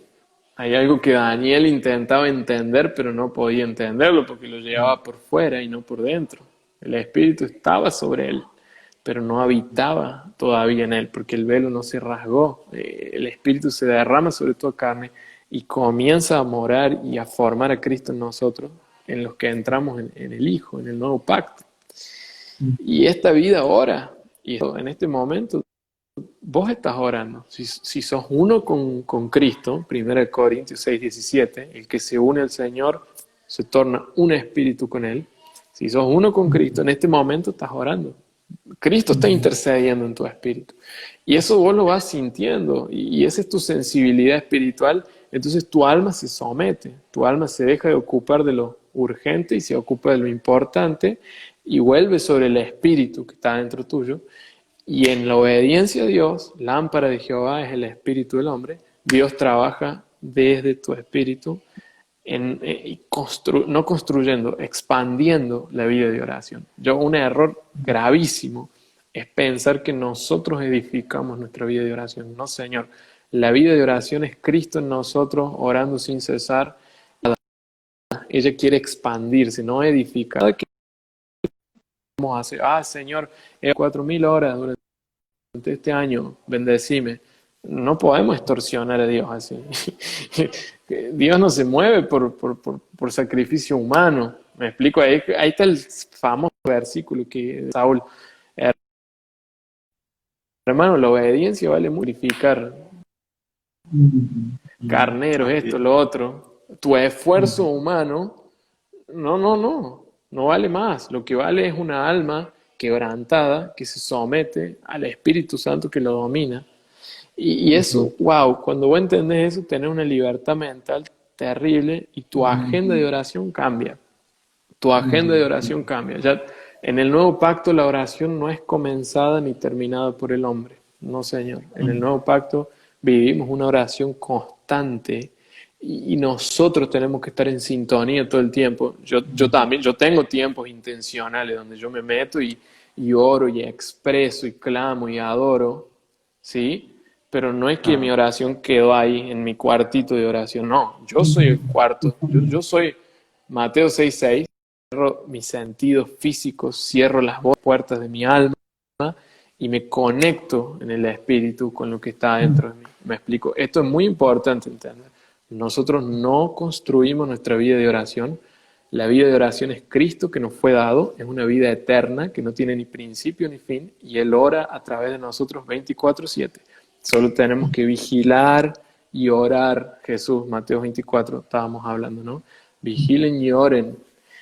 Hay algo que Daniel intentaba entender, pero no podía entenderlo porque lo llevaba por fuera y no por dentro. El Espíritu estaba sobre él, pero no habitaba todavía en él, porque el velo no se rasgó. El Espíritu se derrama sobre toda carne y comienza a morar y a formar a Cristo en nosotros, en los que entramos en el Hijo, en el nuevo pacto. Y esta vida ora, y en este momento vos estás orando. Si sos uno con Cristo, 1 Corintios 6:17, el que se une al Señor se torna un espíritu con Él. Si sos uno con Cristo, en este momento estás orando. Cristo está intercediendo en tu espíritu. Y eso vos lo vas sintiendo, y esa es tu sensibilidad espiritual. Entonces tu alma se somete, tu alma se deja de ocupar de lo urgente y se ocupa de lo importante y vuelve sobre el espíritu que está dentro tuyo. Y en la obediencia a Dios, lámpara de Jehová es el espíritu del hombre. Dios trabaja desde tu espíritu, no construyendo, expandiendo la vida de oración. Un error gravísimo es pensar que nosotros edificamos nuestra vida de oración. No, Señor. La vida de oración es Cristo en nosotros, orando sin cesar. Ella quiere expandirse, no edificar. Cada que vamos a hacer, Señor, 4.000 horas durante este año, bendecime. No podemos extorsionar a Dios así. Dios no se mueve por sacrificio humano. Me explico, ahí está el famoso versículo que Saúl, hermano, la obediencia vale purificar carneros, esto, lo otro. Tu esfuerzo humano, no vale más. Lo que vale es una alma quebrantada que se somete al Espíritu Santo que lo domina. Y eso, wow, cuando vos entendés eso, tenés una libertad mental terrible y tu agenda de oración cambia. Tu agenda de oración cambia. Ya en el nuevo pacto la oración no es comenzada ni terminada por el hombre. No, Señor. En el nuevo pacto vivimos una oración constante y nosotros tenemos que estar en sintonía todo el tiempo. Yo también, yo tengo tiempos intencionales donde yo me meto y oro y expreso y clamo y adoro, ¿sí? Pero no es que mi oración quedó ahí en mi cuartito de oración, no, yo soy el cuarto, yo soy Mateo 6:6, cierro mis sentidos físicos, cierro las puertas de mi alma y me conecto en el espíritu con lo que está dentro de mí. Me explico, esto es muy importante entender. Nosotros no construimos nuestra vida de oración. La vida de oración es Cristo que nos fue dado, es una vida eterna que no tiene ni principio ni fin y Él ora a través de nosotros 24/7. Solo tenemos que vigilar y orar. Jesús, Mateo 24, estábamos hablando, ¿no? Vigilen y oren.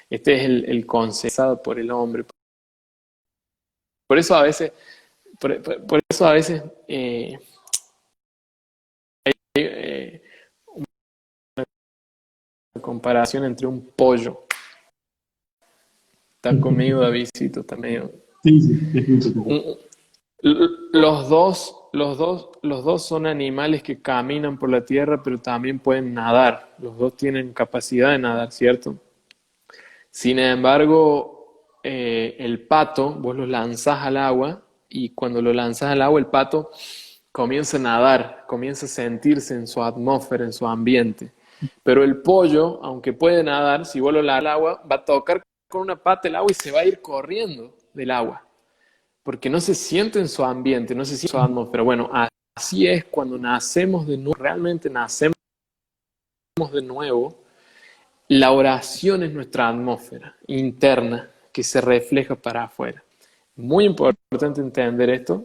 Este es el consejo por el hombre. Por eso a veces, hay una comparación entre un pollo. Está conmigo, Davidcito, está medio. Sí. Los dos son animales que caminan por la tierra, pero también pueden nadar. Los dos tienen capacidad de nadar, ¿cierto? Sin embargo, el pato, vos lo lanzás al agua y cuando lo lanzás al agua, el pato comienza a nadar, comienza a sentirse en su atmósfera, en su ambiente. Pero el pollo, aunque puede nadar, si vos lo lanzás al agua, va a tocar con una pata el agua y se va a ir corriendo del agua. Porque no se siente en su ambiente, no se siente en su atmósfera. Bueno, así es cuando nacemos de nuevo, realmente nacemos de nuevo. La oración es nuestra atmósfera interna que se refleja para afuera. Muy importante entender esto.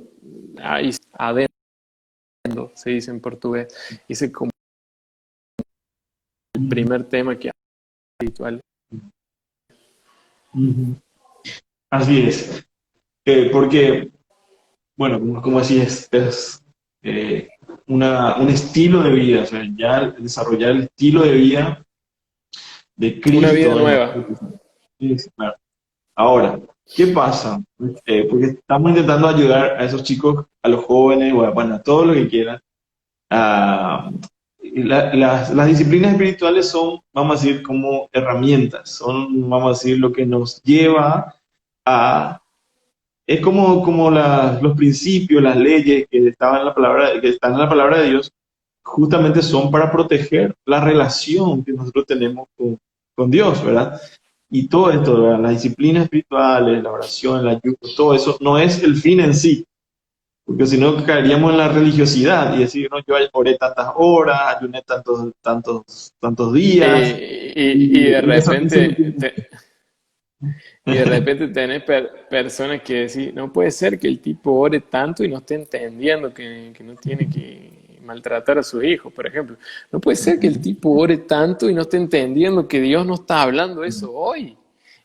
Ahí adentro, se dice en portugués. Ese es como el primer tema que espirituales. Ujú. Así es. Porque, bueno, como así es un estilo de vida, o sea, ya desarrollar el estilo de vida de Una vida Cristo en nueva. nosotros. Sí, sí, claro. Ahora, ¿qué pasa? Porque estamos intentando ayudar a esos chicos, a los jóvenes, bueno, a todos los que quieran. Las disciplinas espirituales son, vamos a decir, como herramientas, son, vamos a decir, lo que nos lleva a... Es como los principios, las leyes que estaban en la palabra, que están en la palabra de Dios, justamente son para proteger la relación que nosotros tenemos con Dios, ¿verdad? Y todo esto, ¿verdad? Las disciplinas espirituales, la oración, el ayuno, todo eso no es el fin en sí, porque si no caeríamos en la religiosidad y decir, no, yo oré tantas horas, ayuné tantos días, Y y de eso no repente, tiene... y de repente tenés personas que decís, no puede ser que el tipo ore tanto y no esté entendiendo que no tiene que maltratar a sus hijos, por ejemplo. No puede ser que el tipo ore tanto y no esté entendiendo que Dios no está hablando eso hoy.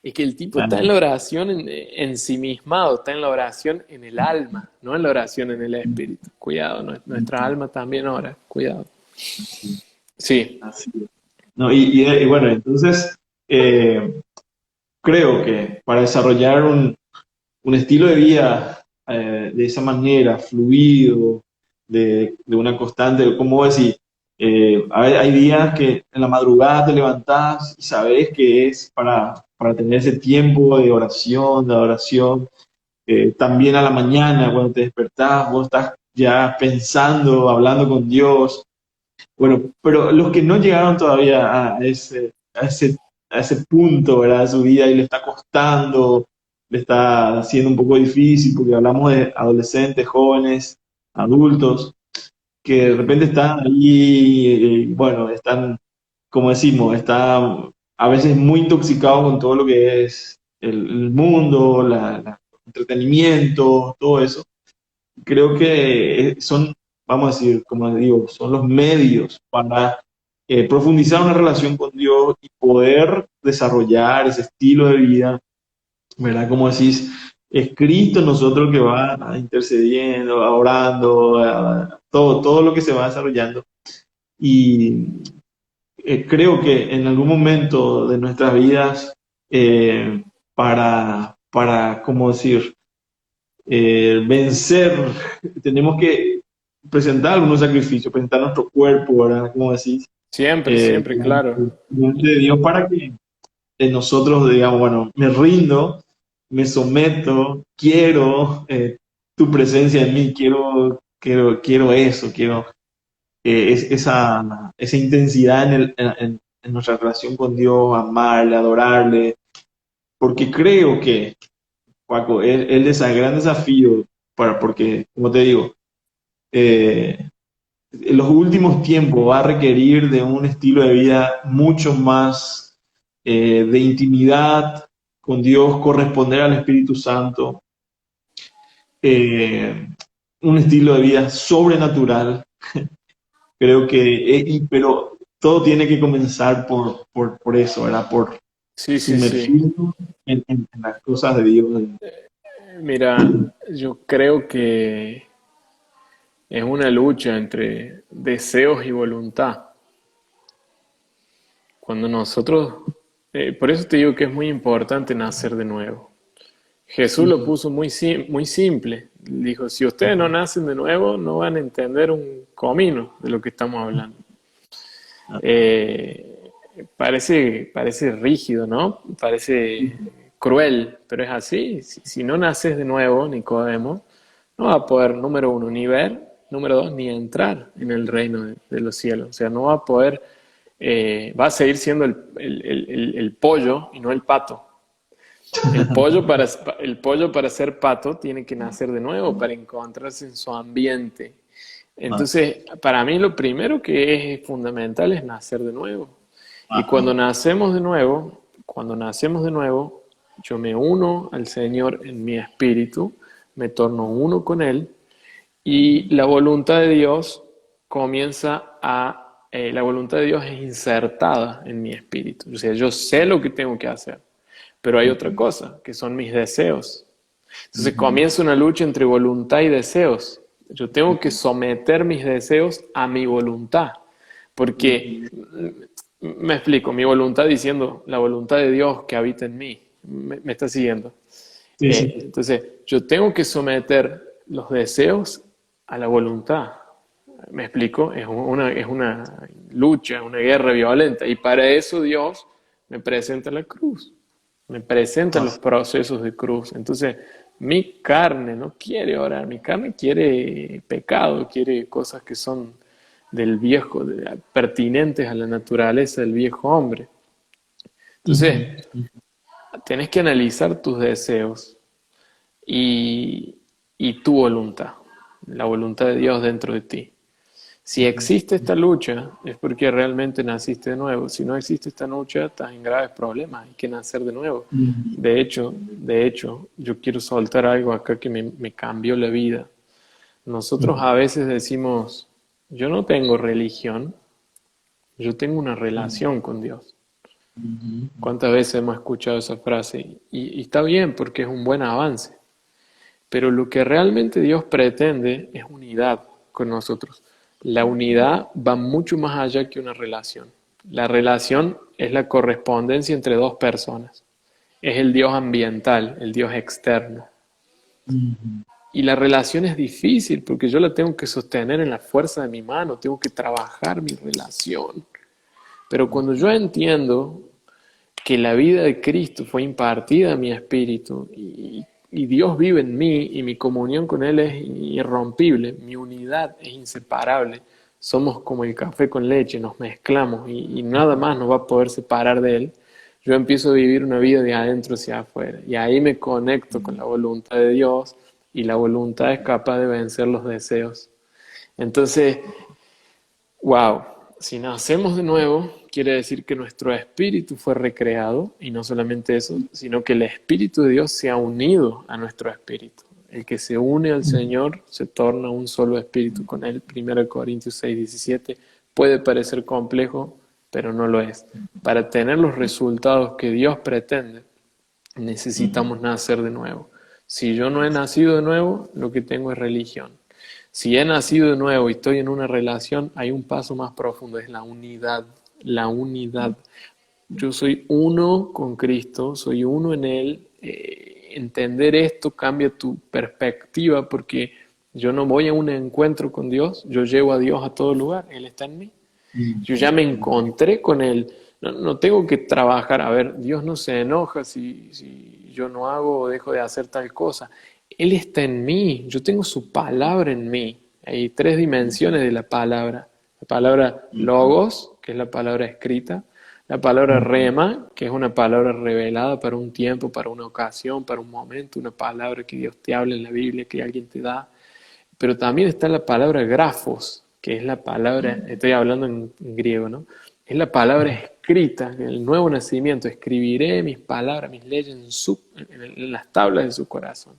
Es que el tipo está en la oración ensimismado, está en la oración en el alma, no en la oración en el espíritu. Cuidado, nuestra alma también ora, cuidado. Sí, Así es. No, y bueno, entonces eh, creo que para desarrollar un estilo de vida de esa manera, fluido, de una constante, como decir, hay días que en la madrugada te levantás y sabes que es para tener ese tiempo de oración, de adoración. También a la mañana, cuando te despertás, vos estás ya pensando, hablando con Dios. Bueno, pero los que no llegaron todavía a ese punto, ¿verdad? De su vida y le está costando, le está haciendo un poco difícil, porque hablamos de adolescentes, jóvenes, adultos, que de repente están ahí, bueno, están, como decimos, están a veces muy intoxicados con todo lo que es el mundo, entretenimiento, todo eso. Creo que son, vamos a decir, como digo, son los medios para profundizar una relación con Dios y poder desarrollar ese estilo de vida, ¿verdad? Como decís, es Cristo en nosotros que va intercediendo, orando, todo lo que se va desarrollando. Y creo que en algún momento de nuestras vidas, como decir, vencer, tenemos que presentar algunos sacrificios, presentar nuestro cuerpo, ¿verdad? Como decís, siempre, siempre, claro. delante de Dios para que nosotros digamos, bueno, me rindo, me someto, quiero tu presencia en mí, quiero eso, quiero esa intensidad en nuestra relación con Dios, amarle, adorarle, porque creo que Paco, él es el gran desafío porque, como te digo, en los últimos tiempos va a requerir de un estilo de vida mucho más de intimidad con Dios, corresponder al Espíritu Santo, eh, un estilo de vida sobrenatural. Creo que, pero todo tiene que comenzar por eso, ¿verdad? Por Sí, sí, sí. sumergirnos en las cosas de Dios. Mira, yo creo que es una lucha entre deseos y voluntad. Cuando nosotros, por eso te digo que es muy importante nacer de nuevo. Jesús lo puso muy simple. Dijo, si ustedes no nacen de nuevo, no van a entender un comino de lo que estamos hablando. Eh, parece rígido, ¿no? Parece cruel, pero es así. Si no naces de nuevo, Nicodemo, no va a poder, número uno, ni ver, número dos, ni entrar en el reino de los cielos. O sea, no va a poder, va a seguir siendo el pollo y no el pato. El pollo para ser pato tiene que nacer de nuevo, para encontrarse en su ambiente. Entonces, para mí lo primero que es fundamental es nacer de nuevo. Y cuando nacemos de nuevo, yo me uno al Señor en mi espíritu, me torno uno con Él y la voluntad de Dios comienza a la voluntad de Dios es insertada en mi espíritu. O sea, yo sé lo que tengo que hacer, pero hay otra cosa, que son mis deseos. Entonces comienza una lucha entre voluntad y deseos. Yo tengo que someter mis deseos a mi voluntad, porque, me explico, mi voluntad diciendo la voluntad de Dios que habita en mí. ¿Me está siguiendo? Sí, sí. Entonces, yo tengo que someter los deseos a la voluntad. ¿Me explico? Es una lucha, una guerra violenta. Y para eso Dios me presenta la cruz, me presenta los procesos de cruz. Entonces, mi carne no quiere orar, mi carne quiere pecado, quiere cosas que son del viejo, pertinentes a la naturaleza del viejo hombre. Entonces, tenés que analizar tus deseos y tu voluntad, la voluntad de Dios dentro de ti. Si existe esta lucha, es porque realmente naciste de nuevo. Si no existe esta lucha, estás en graves problemas. Hay que nacer de nuevo. De hecho, yo quiero soltar algo acá que me cambió la vida. Nosotros a veces decimos, yo no tengo religión, yo tengo una relación con Dios. ¿Cuántas veces hemos escuchado esa frase? Y está bien porque es un buen avance. Pero lo que realmente Dios pretende es unidad con nosotros. La unidad va mucho más allá que una relación. La relación es la correspondencia entre dos personas. Es el Dios ambiental, el Dios externo. Y la relación es difícil porque yo la tengo que sostener en la fuerza de mi mano, tengo que trabajar mi relación. Pero cuando yo entiendo que la vida de Cristo fue impartida a mi espíritu y Dios vive en mí y mi comunión con Él es irrompible, mi unidad es inseparable, somos como el café con leche, nos mezclamos y nada más nos va a poder separar de Él, yo empiezo a vivir una vida de adentro hacia afuera y ahí me conecto con la voluntad de Dios y la voluntad es capaz de vencer los deseos. Entonces, wow, si nacemos de nuevo, quiere decir que nuestro espíritu fue recreado, y no solamente eso, sino que el Espíritu de Dios se ha unido a nuestro espíritu. El que se une al Señor se torna un solo espíritu con Él. 1 Corintios 6:17 puede parecer complejo, pero no lo es. Para tener los resultados que Dios pretende, necesitamos nacer de nuevo. Si yo no he nacido de nuevo, lo que tengo es religión. Si he nacido de nuevo y estoy en una relación, hay un paso más profundo, es la unidad. La unidad. Yo soy uno con Cristo, soy uno en Él. Entender esto cambia tu perspectiva porque yo no voy a un encuentro con Dios, yo llevo a Dios a todo lugar, Él está en mí. Yo ya me encontré con Él. No tengo que trabajar, a ver, Dios no se enoja si yo no hago o dejo de hacer tal cosa. Él está en mí, yo tengo su palabra en mí. Hay 3 dimensiones de la palabra. La palabra logos, que es la palabra escrita. La palabra rema, que es una palabra revelada para un tiempo, para una ocasión, para un momento. Una palabra que Dios te habla en la Biblia, que alguien te da. Pero también está la palabra grafos, que es la palabra, estoy hablando en griego, ¿no? Es la palabra escrita, el nuevo nacimiento. Escribiré mis palabras, mis leyes en las tablas de su corazón.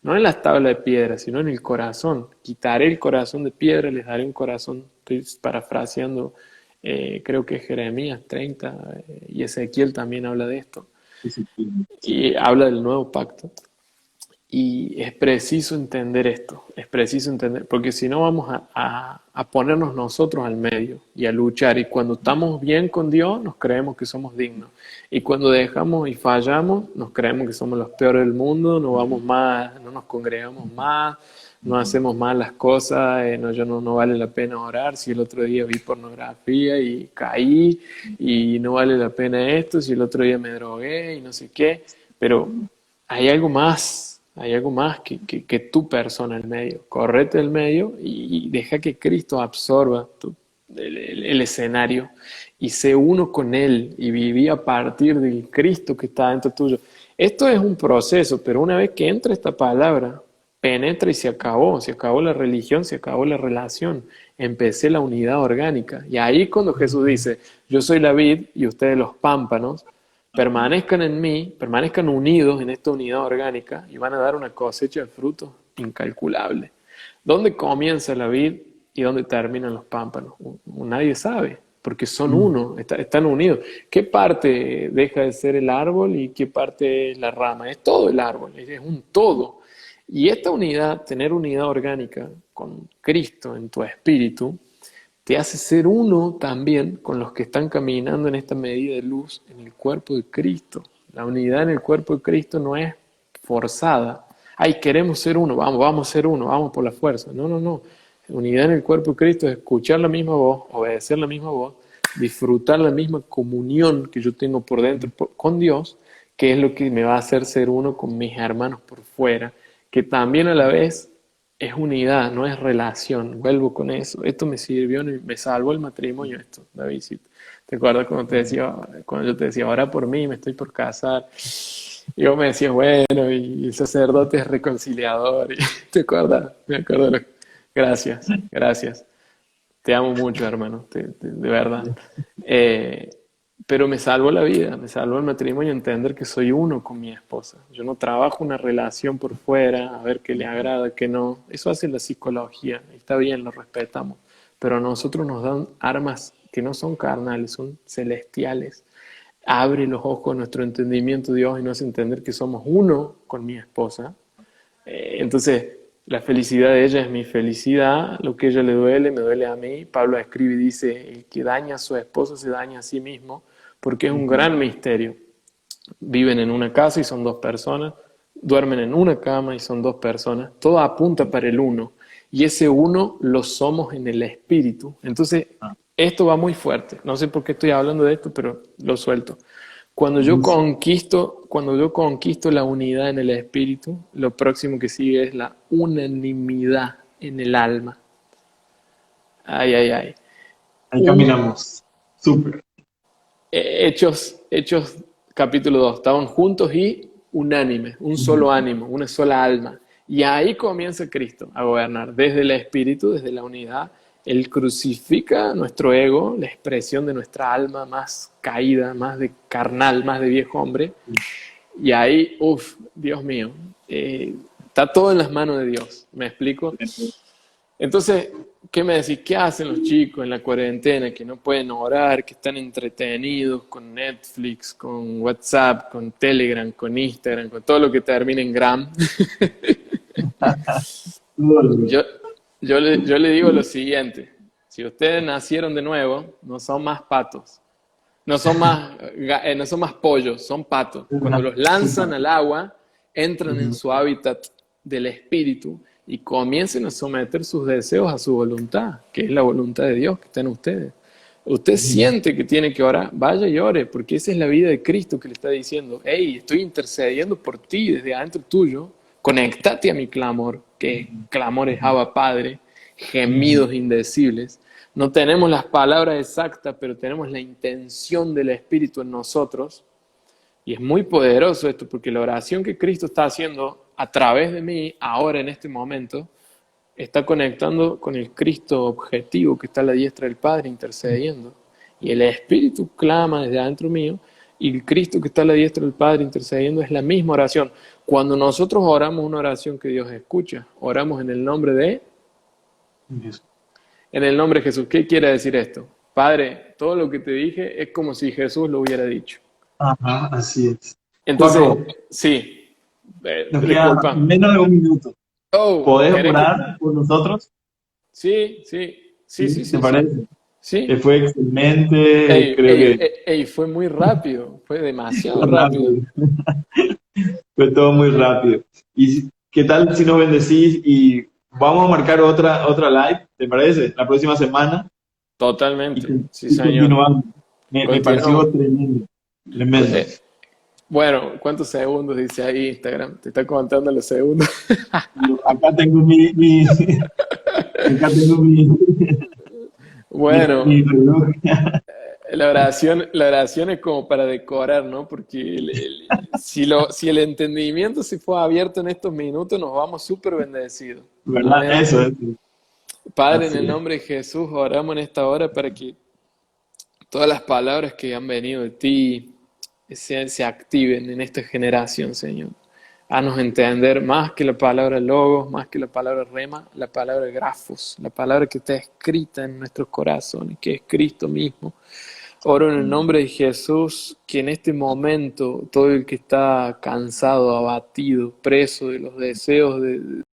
No en las tablas de piedra, sino en el corazón. Quitaré el corazón de piedra, les daré un corazón. Estoy parafraseando, creo que Jeremías 30 y Ezequiel también habla de esto. Y habla del nuevo pacto. Y es preciso entender esto, es preciso entender, porque si no vamos a ponernos nosotros al medio y a luchar. Y cuando estamos bien con Dios, nos creemos que somos dignos. Y cuando dejamos y fallamos, nos creemos que somos los peores del mundo, no vamos más, no nos congregamos más, no hacemos más las cosas, no vale la pena orar si el otro día vi pornografía y caí, y no vale la pena esto si el otro día me drogué y no sé qué. Pero hay algo más. Hay algo más que tu persona en medio. Correte del medio y deja que Cristo absorba el escenario y sé uno con Él y viví a partir del Cristo que está dentro tuyo. Esto es un proceso, pero una vez que entra esta palabra, penetra y se acabó la religión, se acabó la relación. Empecé la unidad orgánica. Y ahí cuando Jesús dice, yo soy la vid y ustedes los pámpanos, permanezcan en mí, permanezcan unidos en esta unidad orgánica y van a dar una cosecha de frutos incalculable. ¿Dónde comienza la vid y dónde terminan los pámpanos? Nadie sabe, porque son uno, están unidos. ¿Qué parte deja de ser el árbol y qué parte es la rama? Es todo el árbol, es un todo. Y esta unidad, tener unidad orgánica con Cristo en tu espíritu, te hace ser uno también con los que están caminando en esta medida de luz en el cuerpo de Cristo. La unidad en el cuerpo de Cristo no es forzada. Ay, queremos ser uno, vamos a ser uno, vamos por la fuerza. No, no, no. La unidad en el cuerpo de Cristo es escuchar la misma voz, obedecer la misma voz, disfrutar la misma comunión que yo tengo por dentro con Dios, que es lo que me va a hacer ser uno con mis hermanos por fuera, que también a la vez es unidad, no es relación. Vuelvo con eso. Esto me sirvió, me salvó el matrimonio esto, David. ¿Te acuerdas cuando yo te decía, ora por mí, me estoy por casar? Y vos me decías, bueno, y el sacerdote es reconciliador. Y, ¿te acuerdas? Me acuerdo. Gracias, gracias. Te amo mucho, hermano, de verdad. Pero me salvó la vida, me salvó el matrimonio entender que soy uno con mi esposa. Yo no trabajo una relación por fuera, a ver qué le agrada, qué no. Eso hace la psicología, está bien, lo respetamos. Pero a nosotros nos dan armas que no son carnales, son celestiales. Abre los ojos a nuestro entendimiento, Dios, y nos hace entender que somos uno con mi esposa. Entonces, la felicidad de ella es mi felicidad, lo que a ella le duele, me duele a mí. Pablo escribe y dice, el que daña a su esposo se daña a sí mismo, porque es un gran misterio. Viven en una casa y son dos personas, duermen en una cama y son dos personas, todo apunta para el uno, y ese uno lo somos en el espíritu. Entonces, esto va muy fuerte, no sé por qué estoy hablando de esto, pero lo suelto. Cuando yo conquisto la unidad en el espíritu, lo próximo que sigue es la unanimidad en el alma. Ay, ay, ay. Ahí caminamos. Súper. Hechos capítulo 2. Estaban juntos y unánimes, un solo ánimo, una sola alma. Y ahí comienza Cristo a gobernar, desde el espíritu, desde la unidad. Él crucifica nuestro ego, la expresión de nuestra alma más caída, más de carnal, más de viejo hombre. Y ahí, Dios mío, está todo en las manos de Dios. ¿Me explico? Entonces, ¿qué me decís? ¿Qué hacen los chicos en la cuarentena que no pueden orar, que están entretenidos con Netflix, con WhatsApp, con Telegram, con Instagram, con todo lo que termina en Gram? Yo le digo lo siguiente: si ustedes nacieron de nuevo, no son más patos, no son más pollos, son patos. Cuando los lanzan al agua, entran en su hábitat del espíritu y comiencen a someter sus deseos a su voluntad, que es la voluntad de Dios que está en ustedes. Usted siente que tiene que orar, vaya y ore, porque esa es la vida de Cristo que le está diciendo, hey, estoy intercediendo por ti desde adentro tuyo, conéctate a mi clamor, que clamor es Abba Padre, gemidos indecibles. No tenemos las palabras exactas, pero tenemos la intención del Espíritu en nosotros. Y es muy poderoso esto, porque la oración que Cristo está haciendo a través de mí, ahora en este momento, está conectando con el Cristo objetivo que está a la diestra del Padre intercediendo. Y el Espíritu clama desde adentro mío, y el Cristo que está a la diestra del Padre intercediendo es la misma oración. Cuando nosotros oramos una oración que Dios escucha, oramos en el nombre de Jesús. En el nombre de Jesús. ¿Qué quiere decir esto? Padre, todo lo que te dije es como si Jesús lo hubiera dicho. Ajá, así es. Entonces, Juaco, sí. nos queda menos de un minuto. ¿Podés orar por nosotros? Sí. ¿Te parece? Sí. Fue excelente. Creo que fue muy rápido. Fue demasiado rápido. Fue todo muy rápido. ¿Y qué tal si nos bendecís y vamos a marcar otra live? ¿Te parece? La próxima semana. Totalmente. Sí, señor. Me pareció tremendo. Tremendo. Bueno, ¿cuántos segundos dice ahí Instagram? ¿Te está contando los segundos? Acá tengo mi bueno, mi reloj. la oración es como para decorar, ¿no? Porque si el entendimiento se fue abierto en estos minutos, nos vamos súper bendecidos. ¿Verdad? Eso. Padre, en el nombre de Jesús, oramos en esta hora para que todas las palabras que han venido de ti se activen en esta generación, Señor. Haznos entender más que la palabra logos, más que la palabra rema, la palabra grafos, la palabra que está escrita en nuestros corazones, que es Cristo mismo. Oro en el nombre de Jesús, que en este momento todo el que está cansado, abatido, preso de los deseos